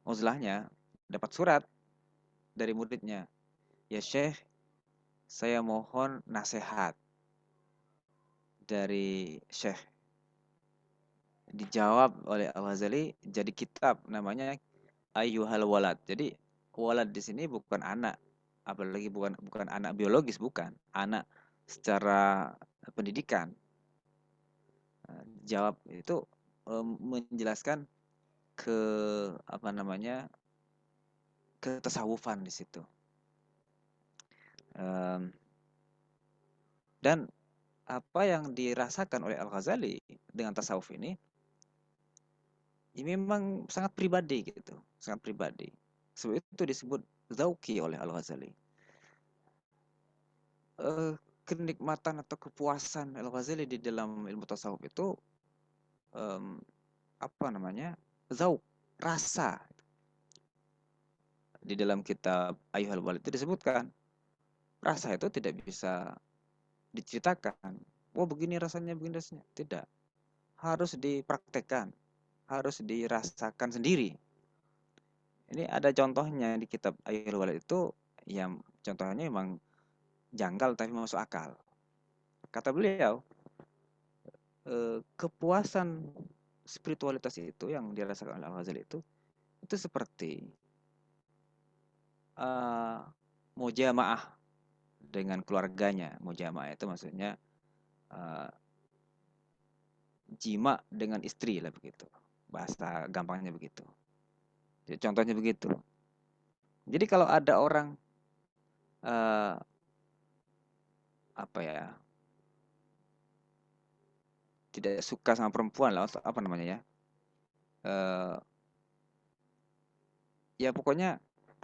[SPEAKER 2] uzlahnya, dapat surat dari muridnya, ya Syekh, saya mohon nasihat dari Syekh. Dijawab oleh Al-Ghazali jadi kitab namanya Ayyuhal Walad. Jadi walad di sini bukan anak, apalagi bukan anak biologis, bukan anak secara pendidikan. Jawab itu menjelaskan ke apa namanya ketasawufan di situ. Dan apa yang dirasakan oleh Al-Ghazali dengan tasawuf ini memang sangat pribadi gitu, sangat pribadi. Sebab itu disebut zauqi oleh Al-Ghazali. Kenikmatan atau kepuasan Al-Ghazali di dalam ilmu tasawuf itu apa namanya? Zauq, rasa. Di dalam kitab Ayyuhal Walid itu disebutkan rasa itu tidak bisa diceritakan. Wah, begini rasanya, begini rasanya. Tidak. Harus dipraktekkan, harus dirasakan sendiri. Ini ada contohnya di kitab Ayyuhal Walid itu, yang contohnya memang janggal tapi masuk akal. Kata beliau, kepuasan spiritualitas itu yang dirasakan oleh Al-Ghazali itu seperti mujamaah dengan keluarganya. Mujamaah itu maksudnya jima dengan istri lah begitu. Bahasa gampangnya begitu. Jadi, contohnya begitu. Jadi kalau ada orang apa ya, tidak suka sama perempuan lah, atau apa namanya ya, ya pokoknya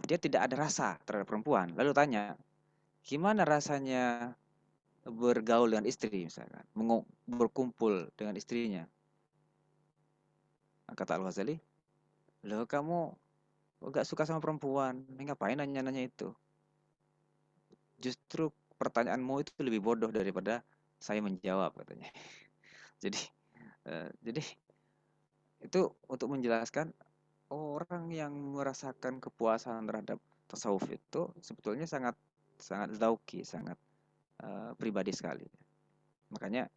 [SPEAKER 2] dia tidak ada rasa terhadap perempuan. Lalu tanya, gimana rasanya bergaul dengan istri misalkan, berkumpul dengan istrinya? Kata Al-Ghazali, loh kamu gak suka sama perempuan, ngapain nanya-nanya itu? Justru pertanyaanmu itu lebih bodoh daripada saya menjawab, katanya. Jadi itu untuk menjelaskan orang yang merasakan kepuasan terhadap tasawuf itu sebetulnya sangat zauki, sangat pribadi sekali. Makanya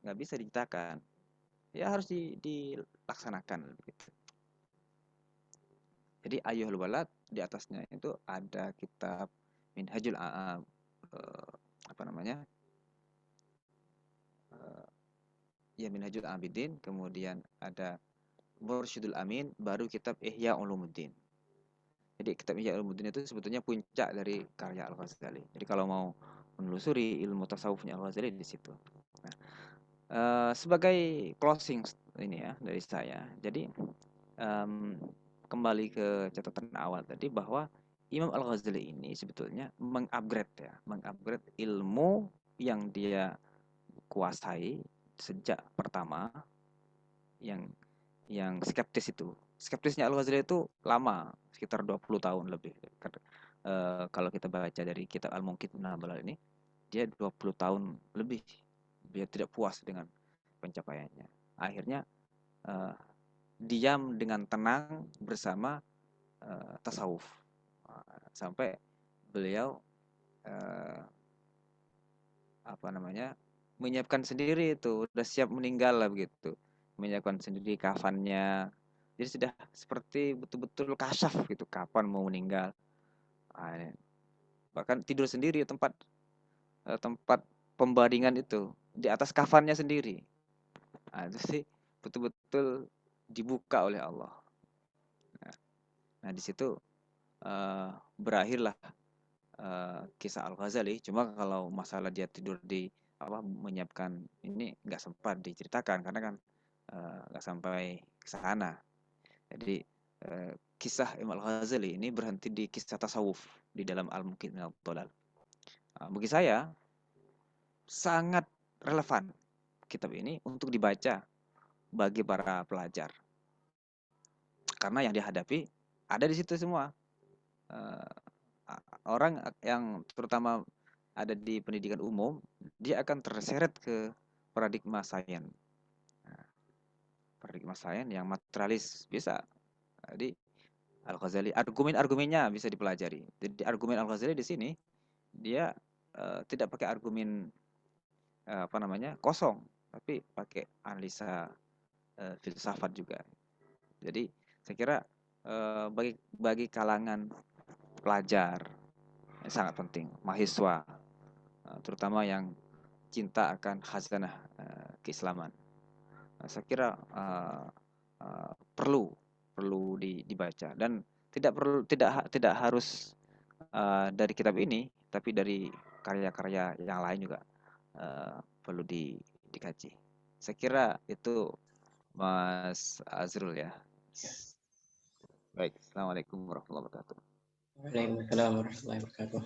[SPEAKER 2] nggak bisa diceritakan, ya harus dilaksanakan begitu. Jadi Ayyuhal Walad di atasnya itu ada kitab Minhajul apa namanya? Ya Minhajul Abidin, kemudian ada Mursyidul Amin, baru kitab Ihya Ulumuddin. Jadi kitab Ihya Ulumuddin itu sebetulnya puncak dari karya Al-Ghazali. Jadi kalau mau menelusuri ilmu tasawufnya Al-Ghazali di situ. Nah, sebagai closing ini ya dari saya. Jadi kembali ke catatan awal tadi bahwa Imam Al-Ghazali ini sebetulnya mengupgrade ilmu yang dia kuasai sejak pertama, yang skeptis itu. Skeptisnya Al-Ghazali itu lama, sekitar 20 tahun lebih. Kalau kita baca dari kitab Al-Munqidh Ibn Hanbal ini, dia 20 tahun lebih dia tidak puas dengan pencapaiannya. Akhirnya diam dengan tenang bersama tasawuf. Sampai beliau apa namanya? Menyiapkan sendiri itu, udah siap meninggal lah begitu. Menyiapkan sendiri kafannya. Jadi sudah seperti betul-betul kasyaf gitu, kapan mau meninggal. Bahkan tidur sendiri tempat pembaringan itu di atas kafannya sendiri. Itu sih betul-betul dibuka oleh Allah. Nah di situ berakhirlah kisah Al-Ghazali. Cuma kalau masalah dia tidur di menyiapkan ini nggak sempat diceritakan karena kan nggak sampai ke sana. Jadi kisah Imam Al-Ghazali ini berhenti di kisah tasawuf di dalam Al-Munqidh Minad Dhalal. Bagi saya sangat relevan kitab ini untuk dibaca bagi para pelajar. Karena yang dihadapi ada di situ semua. Orang yang terutama ada di pendidikan umum, dia akan terseret ke paradigma sains. Nah, paradigma sains yang materialis bisa. Jadi Al-Ghazali argumen-argumennya bisa dipelajari. Jadi argumen Al-Ghazali di sini dia tidak pakai argumen kosong, tapi pakai analisa filsafat juga. Jadi saya kira bagi kalangan pelajar yang sangat penting, mahasiswa, terutama yang cinta akan khazanah keislaman. Saya kira perlu dibaca, dan tidak harus dari kitab ini, tapi dari karya-karya yang lain juga perlu dikaji. Saya kira itu, Mas Azrul ya. Baik, Assalamualaikum warahmatullahi wabarakatuh.
[SPEAKER 1] Waalaikumsalam warahmatullahi wabarakatuh.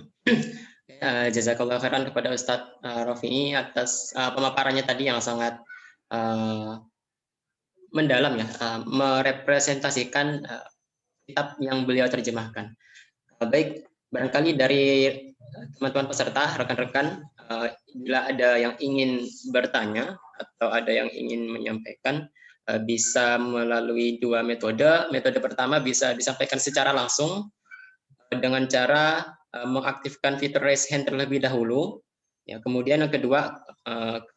[SPEAKER 1] Jazakallah khairan kepada Ustadz Rafi'i atas pemaparannya tadi yang sangat mendalam ya, merepresentasikan kitab yang beliau terjemahkan. Baik, barangkali dari teman-teman peserta, rekan-rekan, bila ada yang ingin bertanya atau ada yang ingin menyampaikan, bisa melalui dua metode. Metode pertama bisa disampaikan secara langsung dengan cara mengaktifkan fitur raise hand terlebih dahulu. Ya, kemudian yang kedua,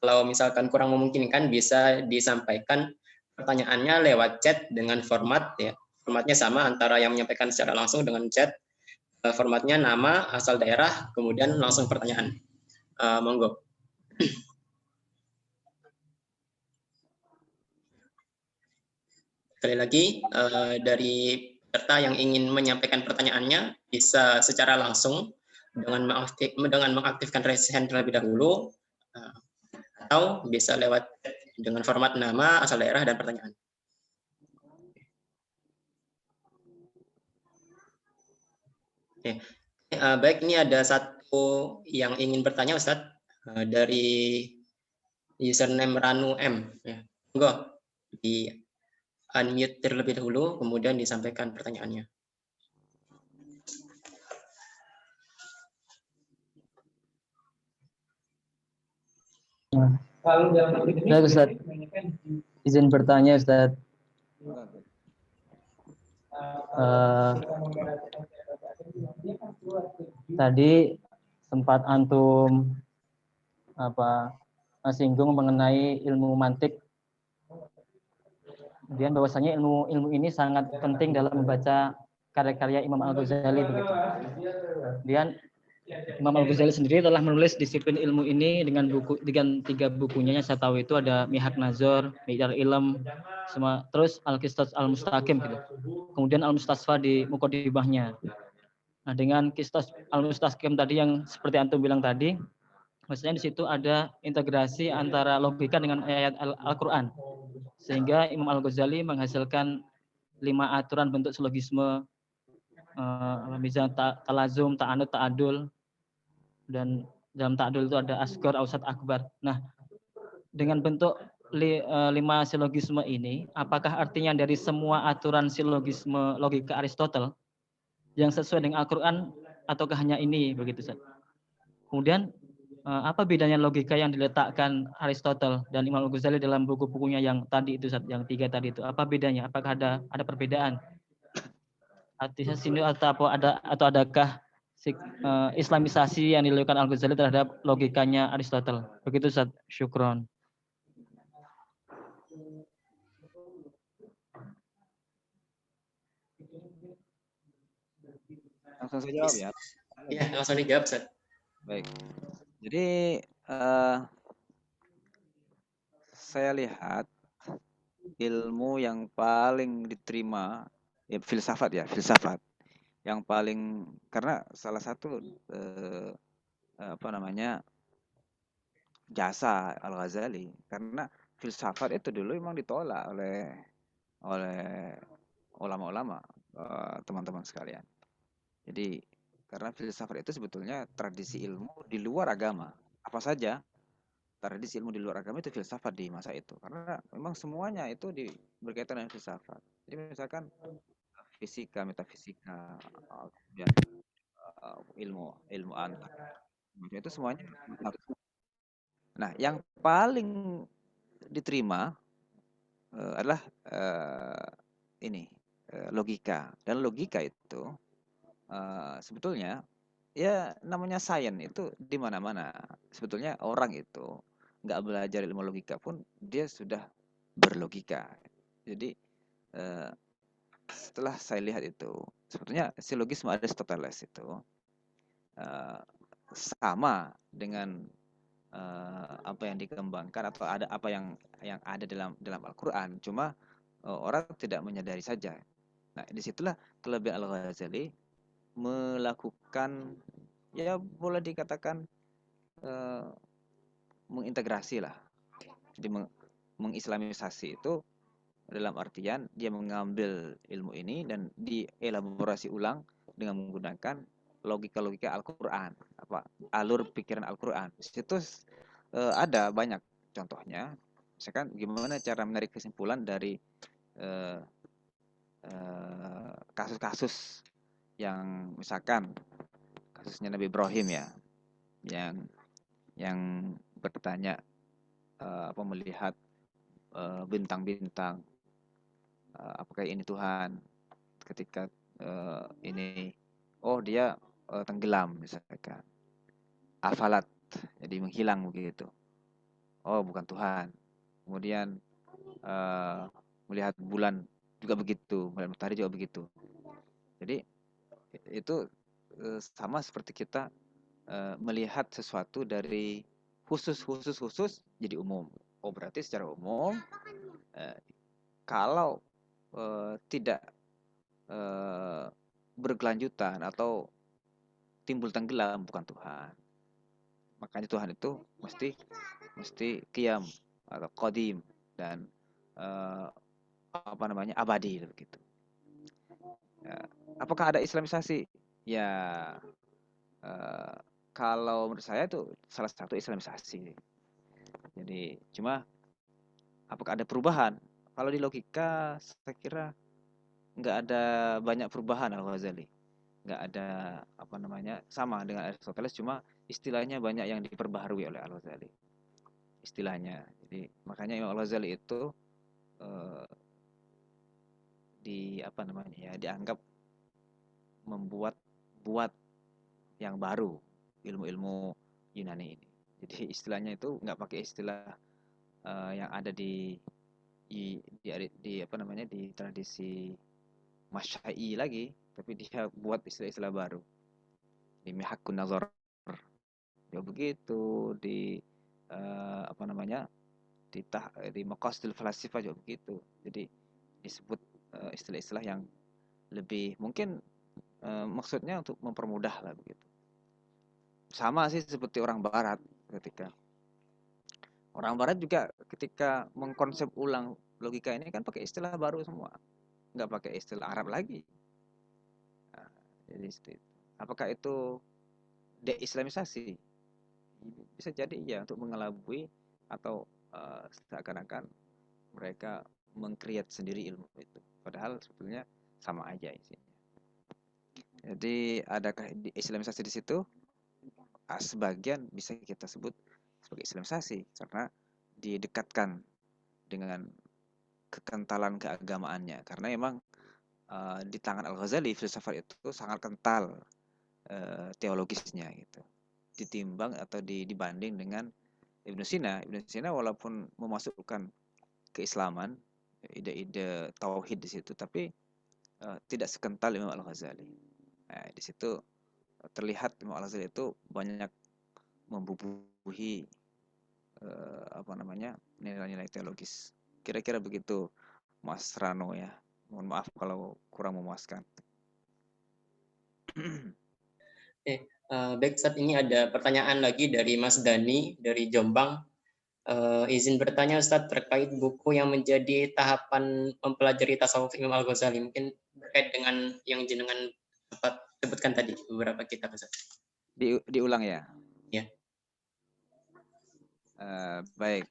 [SPEAKER 1] kalau misalkan kurang memungkinkan, bisa disampaikan pertanyaannya lewat chat dengan format ya. Formatnya sama antara yang menyampaikan secara langsung dengan chat. Formatnya nama, asal daerah, kemudian langsung pertanyaan. Monggo. Sekali lagi, dari peserta yang ingin menyampaikan pertanyaannya bisa secara langsung dengan mengaktifkan raise hand terlebih dahulu, atau bisa lewat dengan format nama, asal daerah, dan pertanyaan. Oke. Baik, ini ada satu yang ingin bertanya, Ustadz, dari username Ranu M. Ya. Monggo, di unmute terlebih dahulu, kemudian disampaikan pertanyaannya.
[SPEAKER 5] Baik, Ustaz. Izin bertanya, Ustaz. Tadi sempat antum singgung mengenai ilmu mantik. Kemudian bahwasanya ilmu ini sangat penting dalam membaca karya-karya Imam Al-Ghazali begitu. Kemudian Imam Al-Ghazali sendiri telah menulis disiplin ilmu ini dengan 3 bukunya yang saya tahu itu ada Mihak Nazor, Mi'yar Ilm, terus Al-Qistas Al-Mustaqim gitu. Kemudian Al-Mustasfa di Muqaddimahnya. Nah, dengan Qistas Al-Mustaqim tadi yang seperti antum bilang tadi, maksudnya di situ ada integrasi antara logika dengan ayat Al-Qur'an. Sehingga Imam Al-Ghazali menghasilkan 5 aturan bentuk silogisme, misalnya talazum, ta'anud, ta'adul, dan dalam ta'adul itu ada asgor, ausat, akbar. Nah, dengan bentuk 5 silogisme ini, apakah artinya dari semua aturan silogisme logika Aristotle yang sesuai dengan Al-Quran, ataukah hanya ini begitu, Ustaz? Kemudian apa bedanya logika yang diletakkan Aristotle dan Imam Al-Ghazali dalam buku-bukunya yang tadi itu, Ustaz, yang 3 tadi itu? Apa bedanya? Apakah ada perbedaan? Artinya sini atau adakah Islamisasi yang dilakukan Al-Ghazali terhadap logikanya Aristotle? Begitu, Ustaz. Syukron.
[SPEAKER 2] Langsung saya jawab ya.
[SPEAKER 1] Iya, langsung dijawab, Ustaz.
[SPEAKER 2] Baik. Jadi saya lihat ilmu yang paling diterima ya filsafat yang paling, karena salah satu jasa Al-Ghazali, karena filsafat itu dulu memang ditolak oleh ulama-ulama, teman-teman sekalian. Jadi karena filsafat itu sebetulnya tradisi ilmu di luar agama. Apa saja tradisi ilmu di luar agama itu filsafat di masa itu, karena memang semuanya itu berkaitan dengan filsafat. Jadi misalkan fisika, metafisika, kemudian ilmu Macam itu semuanya harus. Nah, yang paling diterima adalah ini logika. Dan logika itu sebetulnya ya namanya sains itu di mana-mana. Sebetulnya orang itu nggak belajar ilmu logika pun dia sudah berlogika. Jadi setelah saya lihat itu sebetulnya silogisme Aristoteles itu sama dengan apa yang dikembangkan atau ada apa yang ada dalam Al-Qur'an, cuma orang tidak menyadari saja. Nah, disitulah kelebihan Al-Ghazali melakukan ya boleh dikatakan mengintegrasi lah. Jadi mengislamisasi itu dalam artian dia mengambil ilmu ini dan dielaborasi ulang dengan menggunakan logika-logika Al-Qur'an, alur pikiran Al-Qur'an. Di situ ada banyak contohnya. Misalkan gimana cara menarik kesimpulan dari kasus-kasus yang misalkan kasusnya Nabi Ibrahim ya, yang bertanya melihat bintang-bintang, apakah ini Tuhan? Ketika ini, dia tenggelam misalkan, afalat, jadi menghilang begitu. Oh, bukan Tuhan. Kemudian melihat bulan juga begitu, melihat matahari juga begitu. Jadi itu sama seperti kita melihat sesuatu dari khusus jadi umum. Oh, berarti secara umum kalau tidak berkelanjutan atau timbul tenggelam bukan Tuhan. Makanya Tuhan itu mesti qiyam atau qadim dan abadi begitu. Ya, apakah ada islamisasi? Ya kalau menurut saya itu salah satu islamisasi. Jadi cuma apakah ada perubahan? Kalau di logika saya kira nggak ada banyak perubahan Al-Ghazali. Nggak ada sama dengan Aristoteles, cuma istilahnya banyak yang diperbaharui oleh Al-Ghazali. Istilahnya. Jadi makanya Imam Al-Ghazali itu dianggap membuat yang baru ilmu-ilmu Yunani ini. Jadi istilahnya itu nggak pakai istilah yang ada di tradisi Masyai lagi, tapi dia buat istilah-istilah baru. Di Mihakun Nazar ya begitu, di di Maqasidul Falasifah juga begitu. Jadi disebut istilah-istilah yang lebih mungkin maksudnya untuk mempermudah lah begitu. Sama sih seperti orang Barat ketika orang Barat juga ketika mengkonsep ulang logika ini kan pakai istilah baru semua, nggak pakai istilah Arab lagi. Nah, jadi apakah itu deislamisasi? Bisa jadi ya untuk mengelabui atau seakan-akan mereka mengkreat sendiri ilmu itu. Padahal sebetulnya sama aja isinya. Jadi adakah islamisasi di situ? Sebagian bisa kita sebut sebagai islamisasi karena didekatkan dengan kekentalan keagamaannya. Karena memang di tangan Al-Ghazali filsafat itu sangat kental teologisnya gitu. Ditimbang atau dibanding dengan Ibnu Sina. Ibnu Sina walaupun memasukkan keislaman, ide-ide tauhid di situ, tapi tidak sekental Imam Al-Ghazali. Nah, di situ terlihat Imam Al-Ghazali itu banyak membubuhi nilai-nilai teologis. Kira-kira begitu, Mas Rano ya. Mohon maaf kalau kurang memuaskan.
[SPEAKER 1] Baik, saat ini ada pertanyaan lagi dari Mas Dani dari Jombang. Izin bertanya Ustadz terkait buku yang menjadi tahapan mempelajari tasawuf Imam Al-Ghazali, mungkin terkait dengan yang jenengan sebutkan tadi beberapa kitab Ustadz.
[SPEAKER 2] Diulang ya?
[SPEAKER 1] Ya.
[SPEAKER 2] Baik.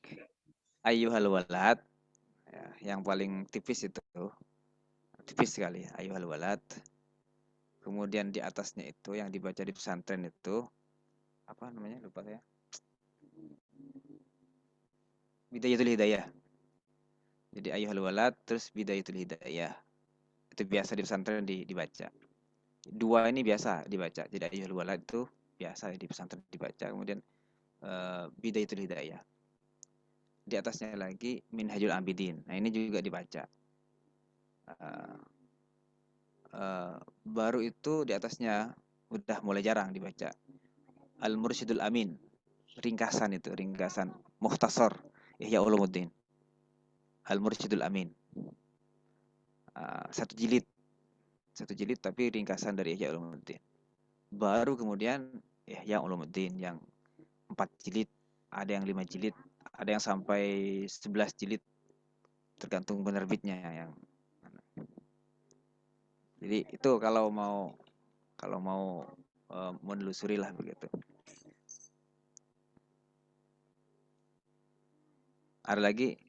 [SPEAKER 2] Ayyuhal walad, ya, yang paling tipis itu, tipis sekali. Ayyuhal walad. Kemudian di atasnya itu yang dibaca di pesantren itu apa namanya, lupa saya, Bidayatul Hidayah. Jadi ayyuhal walad terus Bidayatul Hidayah. Itu biasa di pesantren dibaca. Dua ini biasa dibaca. Jadi ayyuhal walad itu biasa di pesantren dibaca. Kemudian Bidayatul Hidayah. Di atasnya lagi Minhajul Abidin. Nah, ini juga dibaca. Baru itu di atasnya udah mulai jarang dibaca. Al-Mursyidul Amin. Ringkasan itu, ringkasan Mukhtasar Ihya Ulumuddin. Al-Mursyidul Amin. Satu jilid tapi ringkasan dari Ihya Ulumuddin. Baru kemudian Ihya Ulumuddin yang 4 jilid, ada yang 5 jilid, ada yang sampai 11 jilid, tergantung penerbitnya yang. Jadi itu kalau mau menelusuri lah begitu. Ada lagi?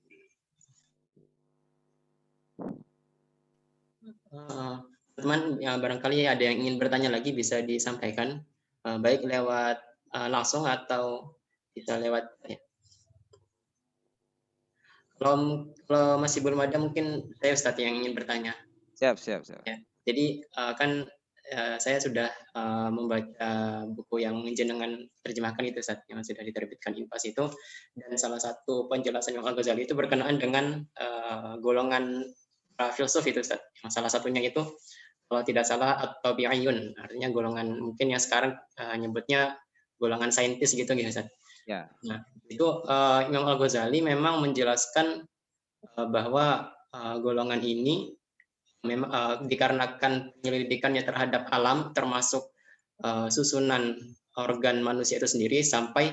[SPEAKER 1] Teman, ya, barangkali ada yang ingin bertanya lagi bisa disampaikan, baik lewat langsung atau bisa lewat ya. Kalau masih belum ada, mungkin saya Ustadz yang ingin bertanya.
[SPEAKER 2] Siap.
[SPEAKER 1] Ya, jadi kan saya sudah membaca buku yang jenengan terjemahkan itu Ustadz, yang sudah diterbitkan IMPAS itu, dan salah satu penjelasan Imam Al-Ghazali itu berkenaan dengan golongan filsuf itu Ustadz. Yang salah satunya itu kalau tidak salah at-tabi'iyun, artinya golongan mungkin yang sekarang nyebutnya golongan saintis gitu Ustadz.
[SPEAKER 2] Ya.
[SPEAKER 1] Nah, itu Imam Al-Ghazali memang menjelaskan bahwa golongan ini memang dikarenakan penyelidikannya terhadap alam, termasuk susunan organ manusia itu sendiri, sampai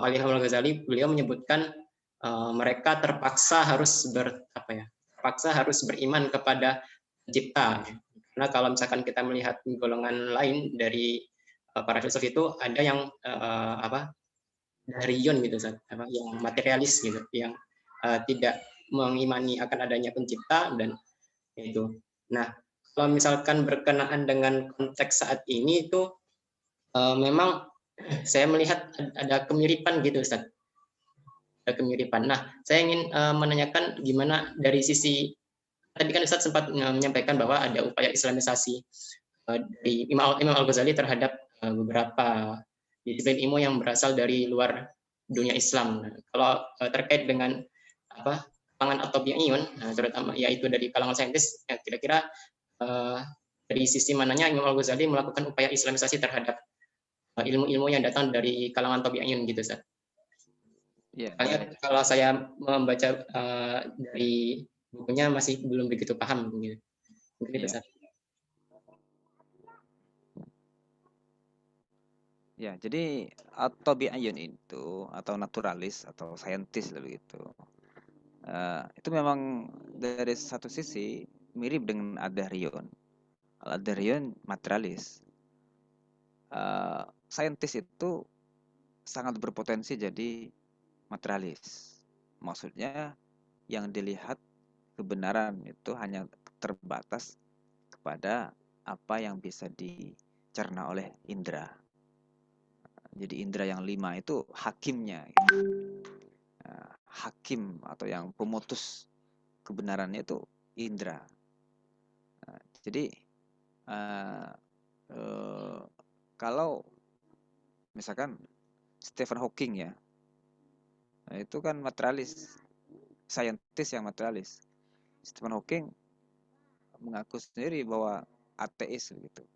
[SPEAKER 1] oleh Imam Al-Ghazali beliau menyebutkan mereka terpaksa harus beriman kepada pencipta. Karena kalau misalkan kita melihat golongan lain dari para filsuf itu ada yang dariyun gitu, yang materialis gitu, yang tidak mengimani akan adanya pencipta dan itu. Nah, kalau misalkan berkenaan dengan konteks saat ini itu memang saya melihat ada kemiripan gitu, Ustaz. Ada kemiripan. Nah, saya ingin menanyakan gimana dari sisi, tadi kan Ustaz sempat menyampaikan bahwa ada upaya islamisasi dari Imam Al-Ghazali terhadap beberapa disiplin ilmu yang berasal dari luar dunia Islam. Nah, kalau terkait dengan kalangan at-tabi'iyun, terutama yaitu dari kalangan saintis, ya, kira-kira dari sisi mananya Imam Al-Ghazali melakukan upaya islamisasi terhadap ilmu-ilmu yang datang dari kalangan tabi'iyun gitu, Ustaz.
[SPEAKER 2] Ya,
[SPEAKER 1] kalau saya membaca dari bukunya masih belum begitu paham gitu. Mungkin itu, Ustaz.
[SPEAKER 2] Ya, jadi at-tabi'iyun itu atau naturalis atau saintis lah begitu. Itu memang dari satu sisi mirip dengan Ad-Dahriyun. Al-Dahriyun materialis. Saintis itu sangat berpotensi jadi materialis. Maksudnya yang dilihat kebenaran itu hanya terbatas kepada apa yang bisa dicerna oleh indera. Jadi indera yang 5 itu hakimnya. Gitu. Hakim atau yang pemutus kebenarannya itu indera. Jadi kalau misalkan Stephen Hawking ya, nah itu kan materialis, saintis yang materialis. Stephen Hawking mengaku sendiri bahwa ateis begitu.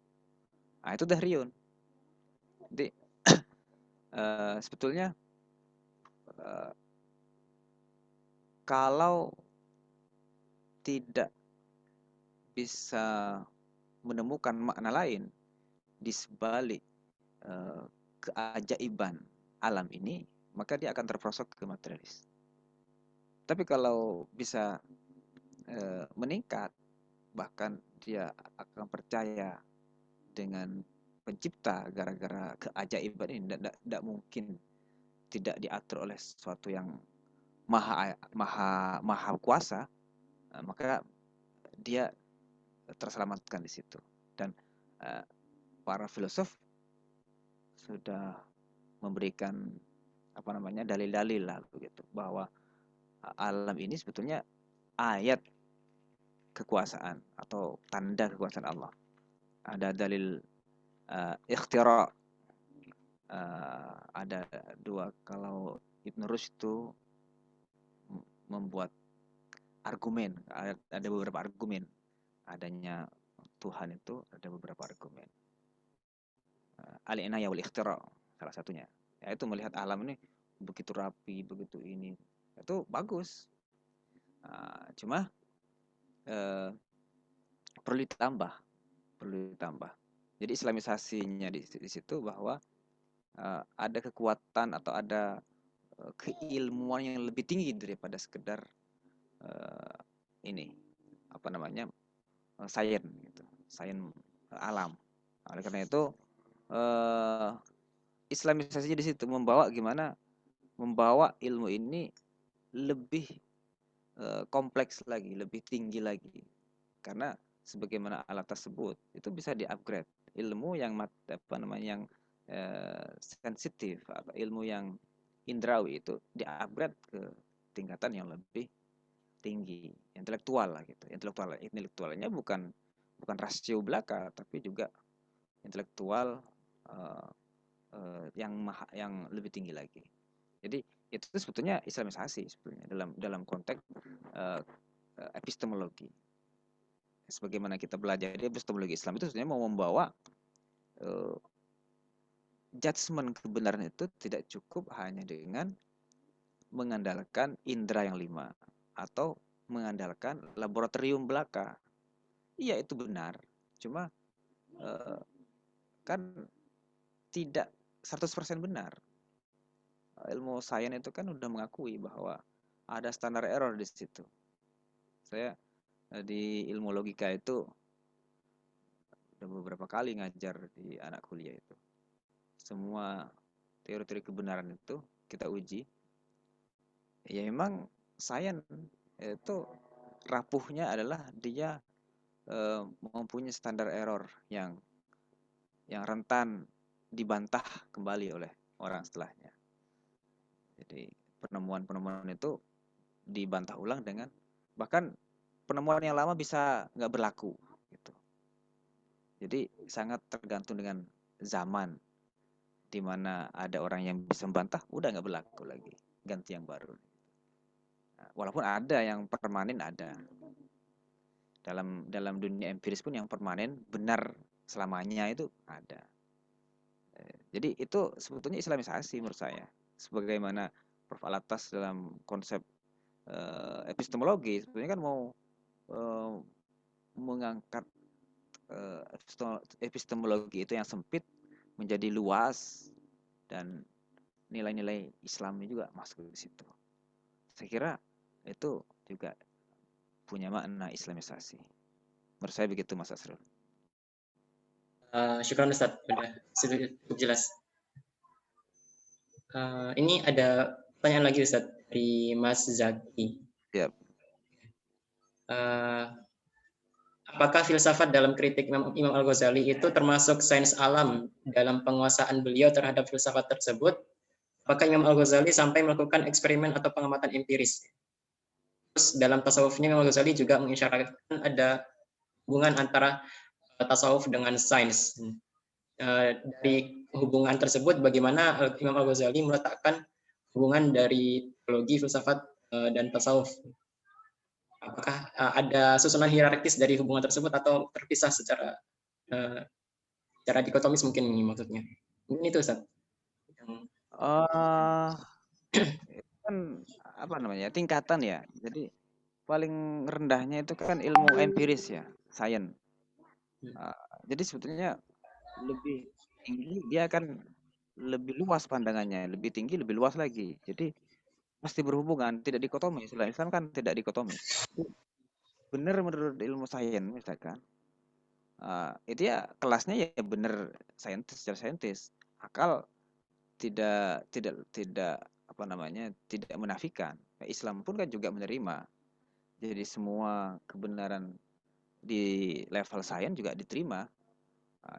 [SPEAKER 2] Nah itu Dahriyun. Jadi sebetulnya kalau tidak bisa menemukan makna lain di sebalik keajaiban alam ini, maka dia akan terperosok ke materialis. Tapi kalau bisa meningkat, bahkan dia akan percaya dengan pencipta gara-gara keajaiban ini, tidak mungkin tidak diatur oleh sesuatu yang maha kuasa, maka dia terselamatkan di situ. Dan para filosof sudah memberikan apa namanya dalil-dalil lah begitu bahwa alam ini sebetulnya ayat kekuasaan atau tanda kekuasaan Allah. Ada dalil ikhtira, ada dua. Kalau Ibn Rushd itu membuat argumen, ada beberapa argumen adanya Tuhan itu, ada beberapa argumen. Al-inayah wal ikhtira salah satunya, yaitu melihat alam ini begitu rapi, begitu ini, itu bagus. Cuma perlu ditambah. Jadi islamisasinya di situ bahwa ada kekuatan atau ada keilmuan yang lebih tinggi daripada sekedar ini apa namanya sains gitu, sains alam. Oleh karena itu islamisasinya di situ membawa ilmu ini lebih kompleks lagi, lebih tinggi lagi, karena sebagaimana alat tersebut itu bisa di-upgrade. Ilmu yang yang sensitif atau ilmu yang indrawi itu di-upgrade ke tingkatan yang lebih tinggi, intelektual lah gitu. Intelektualnya bukan rasio belaka, tapi juga intelektual yang lebih tinggi lagi. Jadi itu sebetulnya islamisasi sebetulnya dalam konteks epistemologi. Sebagaimana kita belajar di epistemologi Islam itu sebenarnya mau membawa judgement kebenaran itu tidak cukup hanya dengan mengandalkan indera yang 5 atau mengandalkan laboratorium belaka. Iya itu benar, cuma kan tidak 100% benar. Ilmu sains itu kan udah mengakui bahwa ada standar error di situ. Saya di ilmu logika itu udah beberapa kali ngajar di anak kuliah itu. Semua teori-teori kebenaran itu kita uji. Ya memang sains itu rapuhnya adalah dia mempunyai standar error yang rentan dibantah kembali oleh orang setelahnya. Jadi penemuan-penemuan itu dibantah ulang dengan bahkan penemuan yang lama bisa nggak berlaku gitu. Jadi sangat tergantung dengan zaman, di mana ada orang yang bisa membantah udah nggak berlaku lagi, ganti yang baru. Nah, walaupun ada yang permanen, ada dalam dunia empiris pun yang permanen benar selamanya itu ada. Jadi itu sebetulnya islamisasi menurut saya. Sebagaimana Prof. Alatas dalam konsep epistemologi sebetulnya kan mau mengangkat epistemologi itu yang sempit menjadi luas, dan nilai-nilai Islamnya juga masuk di situ. Saya kira itu juga punya makna islamisasi. Menurut saya begitu, Mas Asrul.
[SPEAKER 1] Syukran Ustaz, sudah cukup jelas. Ini ada pertanyaan lagi Ustaz dari Mas Zaki.
[SPEAKER 2] Yep.
[SPEAKER 1] Apakah filsafat dalam kritik Imam Al-Ghazali itu termasuk sains alam dalam penguasaan beliau terhadap filsafat tersebut? Apakah Imam Al-Ghazali sampai melakukan eksperimen atau pengamatan empiris? Terus dalam tasawufnya Imam Al-Ghazali juga mengisyaratkan ada hubungan antara tasawuf dengan sains. Dari hubungan tersebut, bagaimana Imam Al-Ghazali meletakkan hubungan dari teologi, filsafat, dan tasawuf? Apakah ada susunan hierarkis dari hubungan tersebut atau terpisah secara dikotomis mungkin ini maksudnya? Mungkin itu Ustaz.
[SPEAKER 2] Kan apa namanya, tingkatan ya. Jadi paling rendahnya itu kan ilmu empiris ya, sains. Jadi sebetulnya lebih tinggi dia akan lebih luas pandangannya, lebih tinggi lebih luas lagi. Jadi pasti berhubungan, tidak dikotomis. Islam kan tidak dikotomis. Benar menurut ilmu sains misalkan. Itu ya kelasnya ya benar saintis, secara saintis. Akal tidak apa namanya, tidak menafikan. Islam pun kan juga menerima. Jadi semua kebenaran di level sains juga diterima.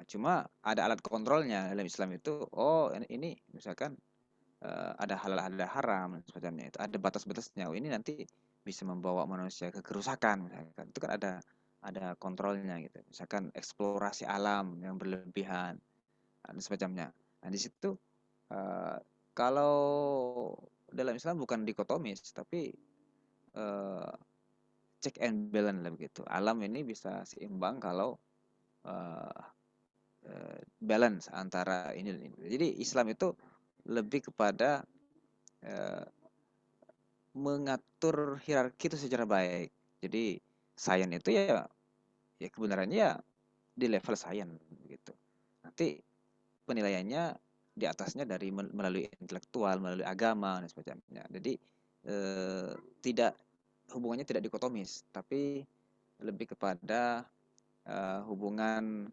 [SPEAKER 2] Cuma ada alat kontrolnya dalam Islam itu. Oh, ini misalkan ada halal, ada haram, semacamnya itu. Ada batas-batasnya. Oh, ini nanti bisa membawa manusia ke kerusakan, misalkan. Itu kan ada kontrolnya gitu. Misalkan eksplorasi alam yang berlebihan, dan semacamnya. Nah, di situ kalau dalam Islam bukan dikotomis, tapi check and balance lah begitu. Alam ini bisa seimbang kalau balance antara ini dan ini. Jadi Islam itu lebih kepada mengatur hierarki itu secara baik. Jadi sains itu ya kebenarannya ya di level sains gitu. Nanti penilaiannya di atasnya dari melalui intelektual, melalui agama dan sebagainya. Jadi tidak hubungannya tidak dikotomis, tapi lebih kepada hubungan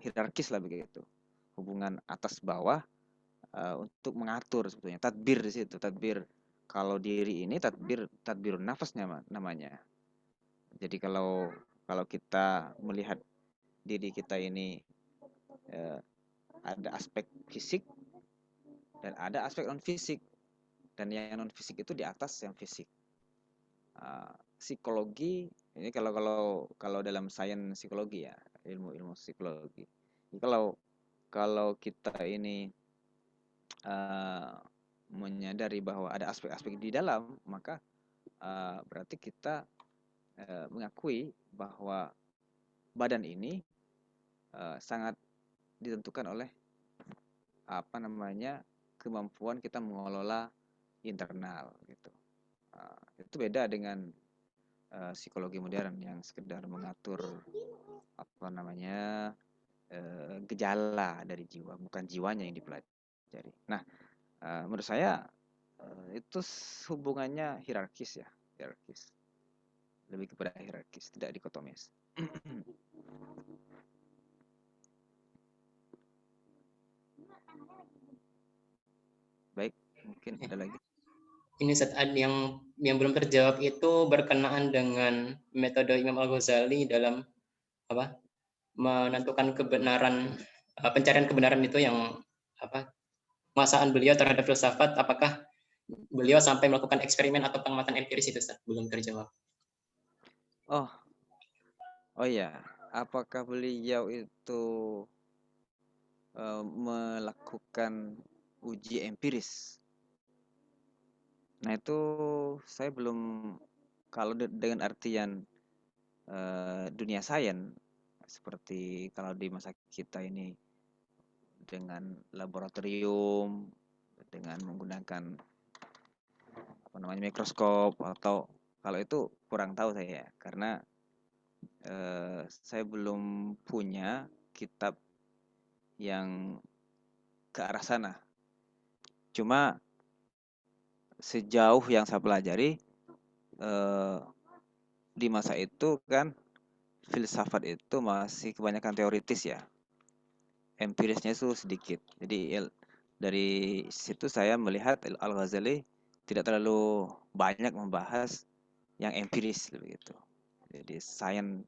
[SPEAKER 2] hierarkis lah begitu. Hubungan atas bawah untuk mengatur sebetulnya. Tadbir di situ, tadbir. Kalau diri ini tadbirun nafasnya namanya. Jadi kalau kita melihat diri kita ini ada aspek fisik dan ada aspek non fisik, dan yang non fisik itu di atas yang fisik. Psikologi ini kalau dalam sains psikologi ya, ilmu psikologi. Jadi kalau kita ini menyadari bahwa ada aspek-aspek di dalam, maka berarti kita mengakui bahwa badan ini sangat ditentukan oleh kemampuan kita mengelola internal gitu. Itu beda dengan psikologi modern yang sekedar mengatur gejala dari jiwa, bukan jiwanya yang dipelajari. Nah, menurut saya itu hubungannya hierarkis ya, hierarkis. Lebih kepada hierarkis, tidak dikotomis. Baik, mungkin ada lagi.
[SPEAKER 1] Ini Ustaz, yang belum terjawab itu berkenaan dengan metode Imam Al-Ghazali dalam menentukan kebenaran, pencarian kebenaran itu, yang penguasaan beliau terhadap filsafat, apakah beliau sampai melakukan eksperimen atau pengamatan empiris itu Ustaz? Belum terjawab.
[SPEAKER 2] Oh iya, apakah beliau itu melakukan uji empiris? Nah, itu saya belum, kalau dengan artian dunia sains, seperti kalau di masa kita ini dengan laboratorium, dengan menggunakan mikroskop, atau kalau itu kurang tahu saya, karena saya belum punya kitab yang ke arah sana. Cuma sejauh yang saya pelajari di masa itu kan filsafat itu masih kebanyakan teoritis ya, empirisnya itu sedikit. Jadi dari situ saya melihat Al-Ghazali tidak terlalu banyak membahas yang empiris begitu. Jadi sains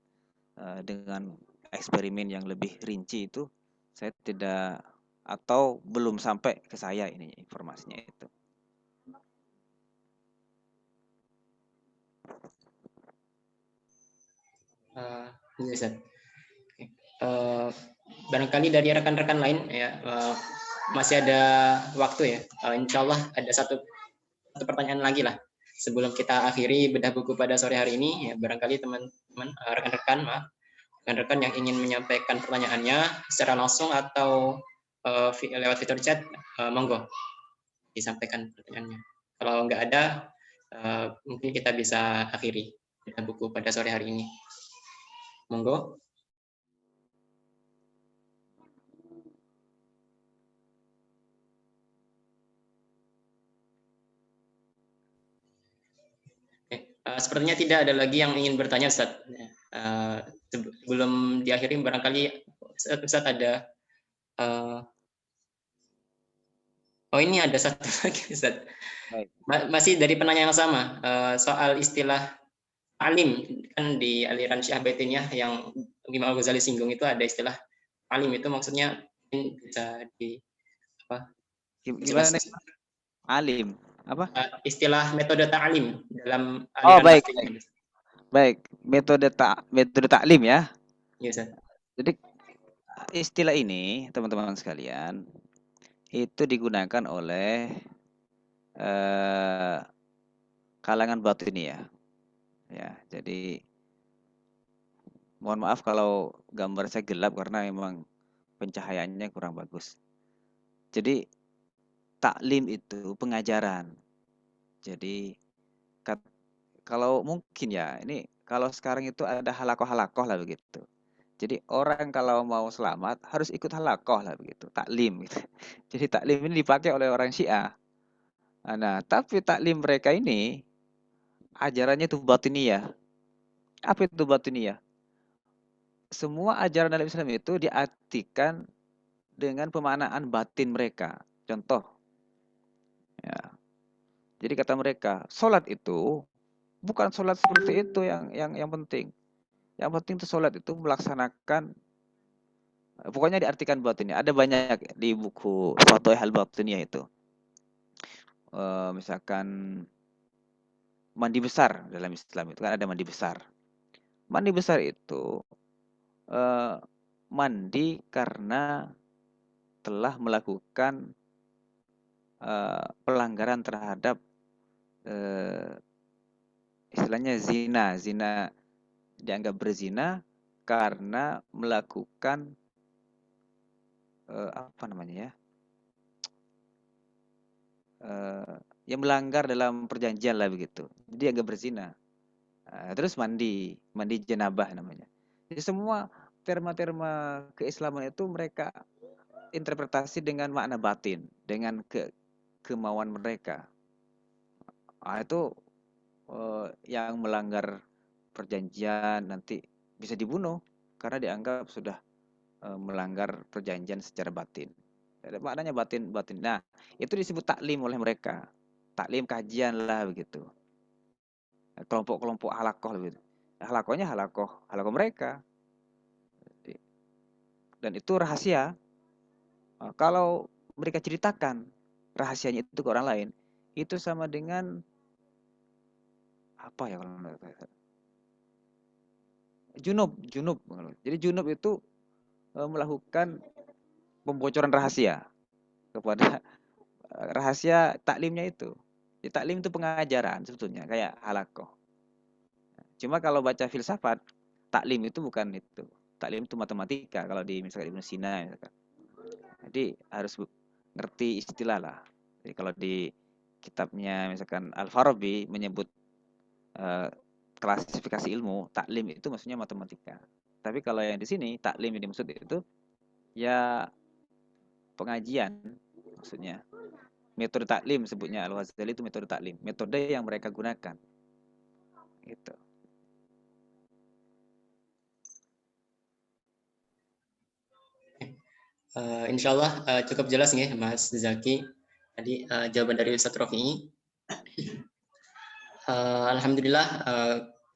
[SPEAKER 2] dengan eksperimen yang lebih rinci itu saya tidak, atau belum sampai ke saya ini informasinya itu.
[SPEAKER 1] Barangkali dari rekan-rekan lain ya, masih ada waktu ya. Insya Allah ada satu pertanyaan lagi lah sebelum kita akhiri bedah buku pada sore hari ini ya. Barangkali teman-teman, rekan-rekan yang ingin menyampaikan pertanyaannya secara langsung atau lewat fitur chat, monggo disampaikan pertanyaannya. Kalau nggak ada, mungkin kita bisa akhiri bedah buku pada sore hari ini. Monggo. Sepertinya tidak ada lagi yang ingin bertanya, Ustaz. Sebelum diakhiri, barangkali Ustaz ada. Oh, ini ada satu lagi, Ustaz. Masih dari penanya yang sama, soal istilah alim. Kan di aliran Syiah Batiniyah yang Imam Al-Ghazali singgung itu ada istilah alim itu maksudnya mungkin bisa
[SPEAKER 2] Gimana
[SPEAKER 1] dijelaskan.
[SPEAKER 2] alim? Apa?
[SPEAKER 1] Istilah metode ta'lim dalam
[SPEAKER 2] Oh,
[SPEAKER 1] aliran
[SPEAKER 2] baik,
[SPEAKER 1] batin
[SPEAKER 2] baik.
[SPEAKER 1] ini.
[SPEAKER 2] Baik, metode taklim ya.
[SPEAKER 1] Ya, Ustaz.
[SPEAKER 2] Jadi istilah ini, teman-teman sekalian, itu digunakan oleh kalangan batiniyah. Ya, jadi mohon maaf kalau gambar saya gelap karena memang pencahayaannya kurang bagus. Jadi taklim itu pengajaran. Jadi kalau mungkin ya, ini kalau sekarang itu ada halakoh-halakoh lah begitu. Jadi orang kalau mau selamat harus ikut halakoh lah begitu, taklim gitu. Jadi taklim ini dipakai oleh orang Syiah. Nah, tapi taklim mereka ini ajarannya itu batiniyah. Apa itu batiniyah? Semua ajaran dalam Islam itu diartikan dengan pemaknaan batin mereka. Contoh, ya. Jadi kata mereka, sholat itu bukan sholat seperti itu yang penting. Yang penting itu sholat itu melaksanakan, pokoknya diartikan batinnya. Ada banyak di buku Fatwa Al-Batiniyah itu. Misalkan mandi besar dalam Islam itu kan ada mandi besar. Mandi besar itu mandi karena telah melakukan pelanggaran terhadap istilahnya zina. Zina dianggap berzina karena melakukan apa namanya ya? Yang melanggar dalam perjanjian lah begitu. Jadi agak berzina. Terus mandi jenabah namanya. Jadi semua terma-terma keislaman itu mereka interpretasi dengan makna batin, dengan kemauan mereka. Itu yang melanggar perjanjian nanti bisa dibunuh karena dianggap sudah melanggar perjanjian secara batin. Maknanya batin. Nah, itu disebut taklim oleh mereka. Taklim kajian lah begitu. Kelompok-kelompok halakoh begitu. Halakohnya halakoh mereka. Dan itu rahasia. Kalau mereka ceritakan rahasianya itu ke orang lain, itu sama dengan apa ya kalau junub. Jadi junub itu melakukan pembocoran rahasia kepada rahasia taklimnya itu. Jadi, taklim itu pengajaran sebetulnya kayak halakoh. Cuma kalau baca filsafat, taklim itu bukan itu. Taklim itu matematika kalau di misalkan Ibnu Sina misalkan. Jadi harus ngerti istilah lah. Jadi kalau di kitabnya misalkan Al-Farabi menyebut klasifikasi ilmu, taklim itu maksudnya matematika. Tapi kalau yang di sini taklim yang dimaksud itu ya pengajian maksudnya. Metode taklim sebutnya Al-Ghazali itu metode taklim, metode yang mereka gunakan. Gitu.
[SPEAKER 1] Insyaallah cukup jelas nih Mas Zaki. Tadi jawaban dari Ustaz Rofi. Alhamdulillah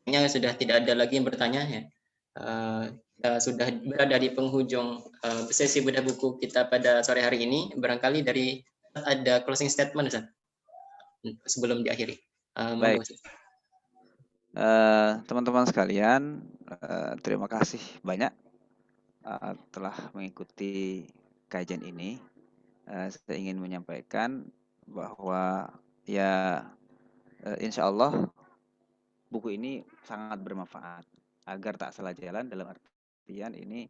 [SPEAKER 1] kayaknya sudah tidak ada lagi yang bertanya ya. Kita sudah berada di penghujung sesi bedah buku kita pada sore hari ini. Barangkali dari ada closing statement Ustaz sebelum diakhiri.
[SPEAKER 2] Baik. Teman-teman sekalian, terima kasih banyak telah mengikuti kajian ini. Saya ingin menyampaikan bahwa ya insya Allah buku ini sangat bermanfaat agar tak salah jalan, dalam artian ini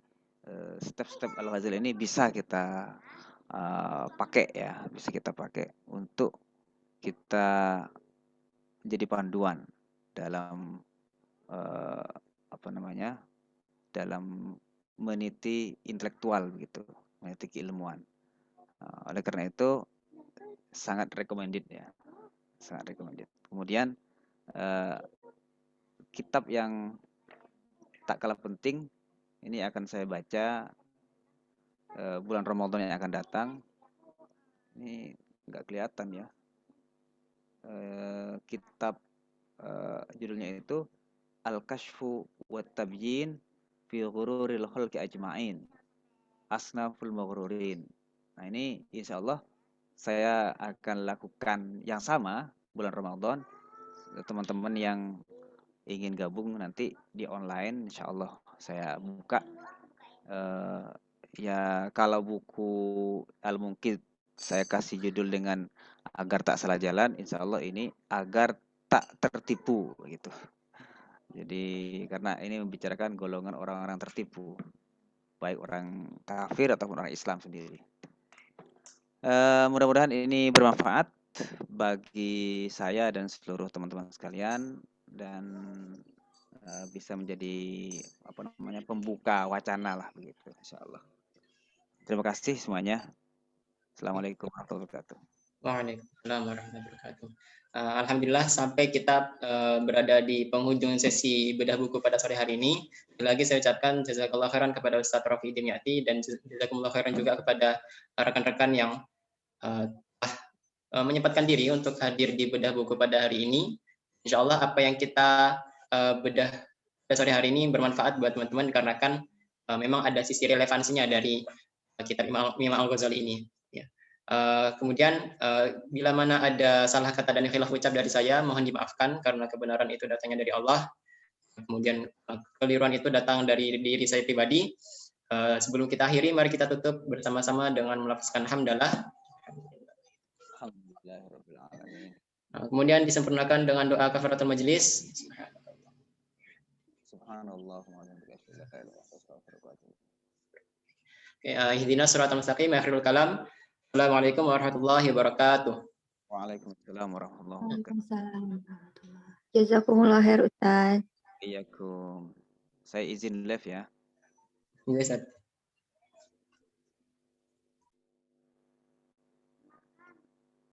[SPEAKER 2] step-step Al-Ghazali ini bisa kita pakai ya, bisa kita pakai untuk kita menjadi panduan dalam dalam meniti intelektual begitu, meniti keilmuan. Oleh karena itu sangat recommended ya, sangat recommended. Kemudian kitab yang tak kalah penting ini akan saya baca bulan Ramadan yang akan datang. Ini nggak kelihatan ya. Kitab judulnya itu Al-Kashfu wa Tabyin fi Ghururil Khalqi Ajma'in. asnaful maghrurin. Nah, ini insya Allah saya akan lakukan yang sama bulan Ramadan. Teman-teman yang ingin gabung nanti di online, insya Allah saya buka. Ya kalau buku Al-Munqidh saya kasih judul dengan agar tak salah jalan, insya Allah ini agar tak tertipu gitu. Jadi karena ini membicarakan golongan orang-orang tertipu, baik orang kafir ataupun orang Islam sendiri. Mudah-mudahan ini bermanfaat bagi saya dan seluruh teman-teman sekalian dan bisa menjadi pembuka wacana lah begitu, insyaallah. Terima kasih semuanya. Assalamualaikum warahmatullahi wabarakatuh.
[SPEAKER 1] Waalaikumsalam warahmatullahi wabarakatuh. Alhamdulillah sampai kita berada di penghujung sesi bedah buku pada sore hari ini. Lagi saya ucapkan jazakallahu khairan kepada Ustaz Rafi Dimyati dan jazakumullah khairan juga kepada rekan-rekan yang menyempatkan diri untuk hadir di bedah buku pada hari ini. Insya Allah apa yang kita bedah pada sore hari ini bermanfaat buat teman-teman karena kan memang ada sisi relevansinya dari kitab Imam Al-Ghazali ini. Kemudian bila mana ada salah kata dan khilaf ucap dari saya, mohon dimaafkan karena kebenaran itu datangnya dari Allah. Kemudian kekeliruan itu datang dari diri saya pribadi. Sebelum kita akhiri, mari kita tutup bersama-sama dengan melafazkan hamdalah. Kemudian disempurnakan dengan doa kafaratul majlis.
[SPEAKER 2] Subhanallah.
[SPEAKER 1] Ihdinas siratal mustaqim, akhirul kalam. Assalamualaikum warahmatullahi wabarakatuh.
[SPEAKER 2] Waalaikumsalam warahmatullahi wabarakatuh.
[SPEAKER 6] Waalaikumsalam. Jazakumullah khair Ustaz.
[SPEAKER 2] Iyakum. Saya izin live ya.
[SPEAKER 1] Iya, Ustaz.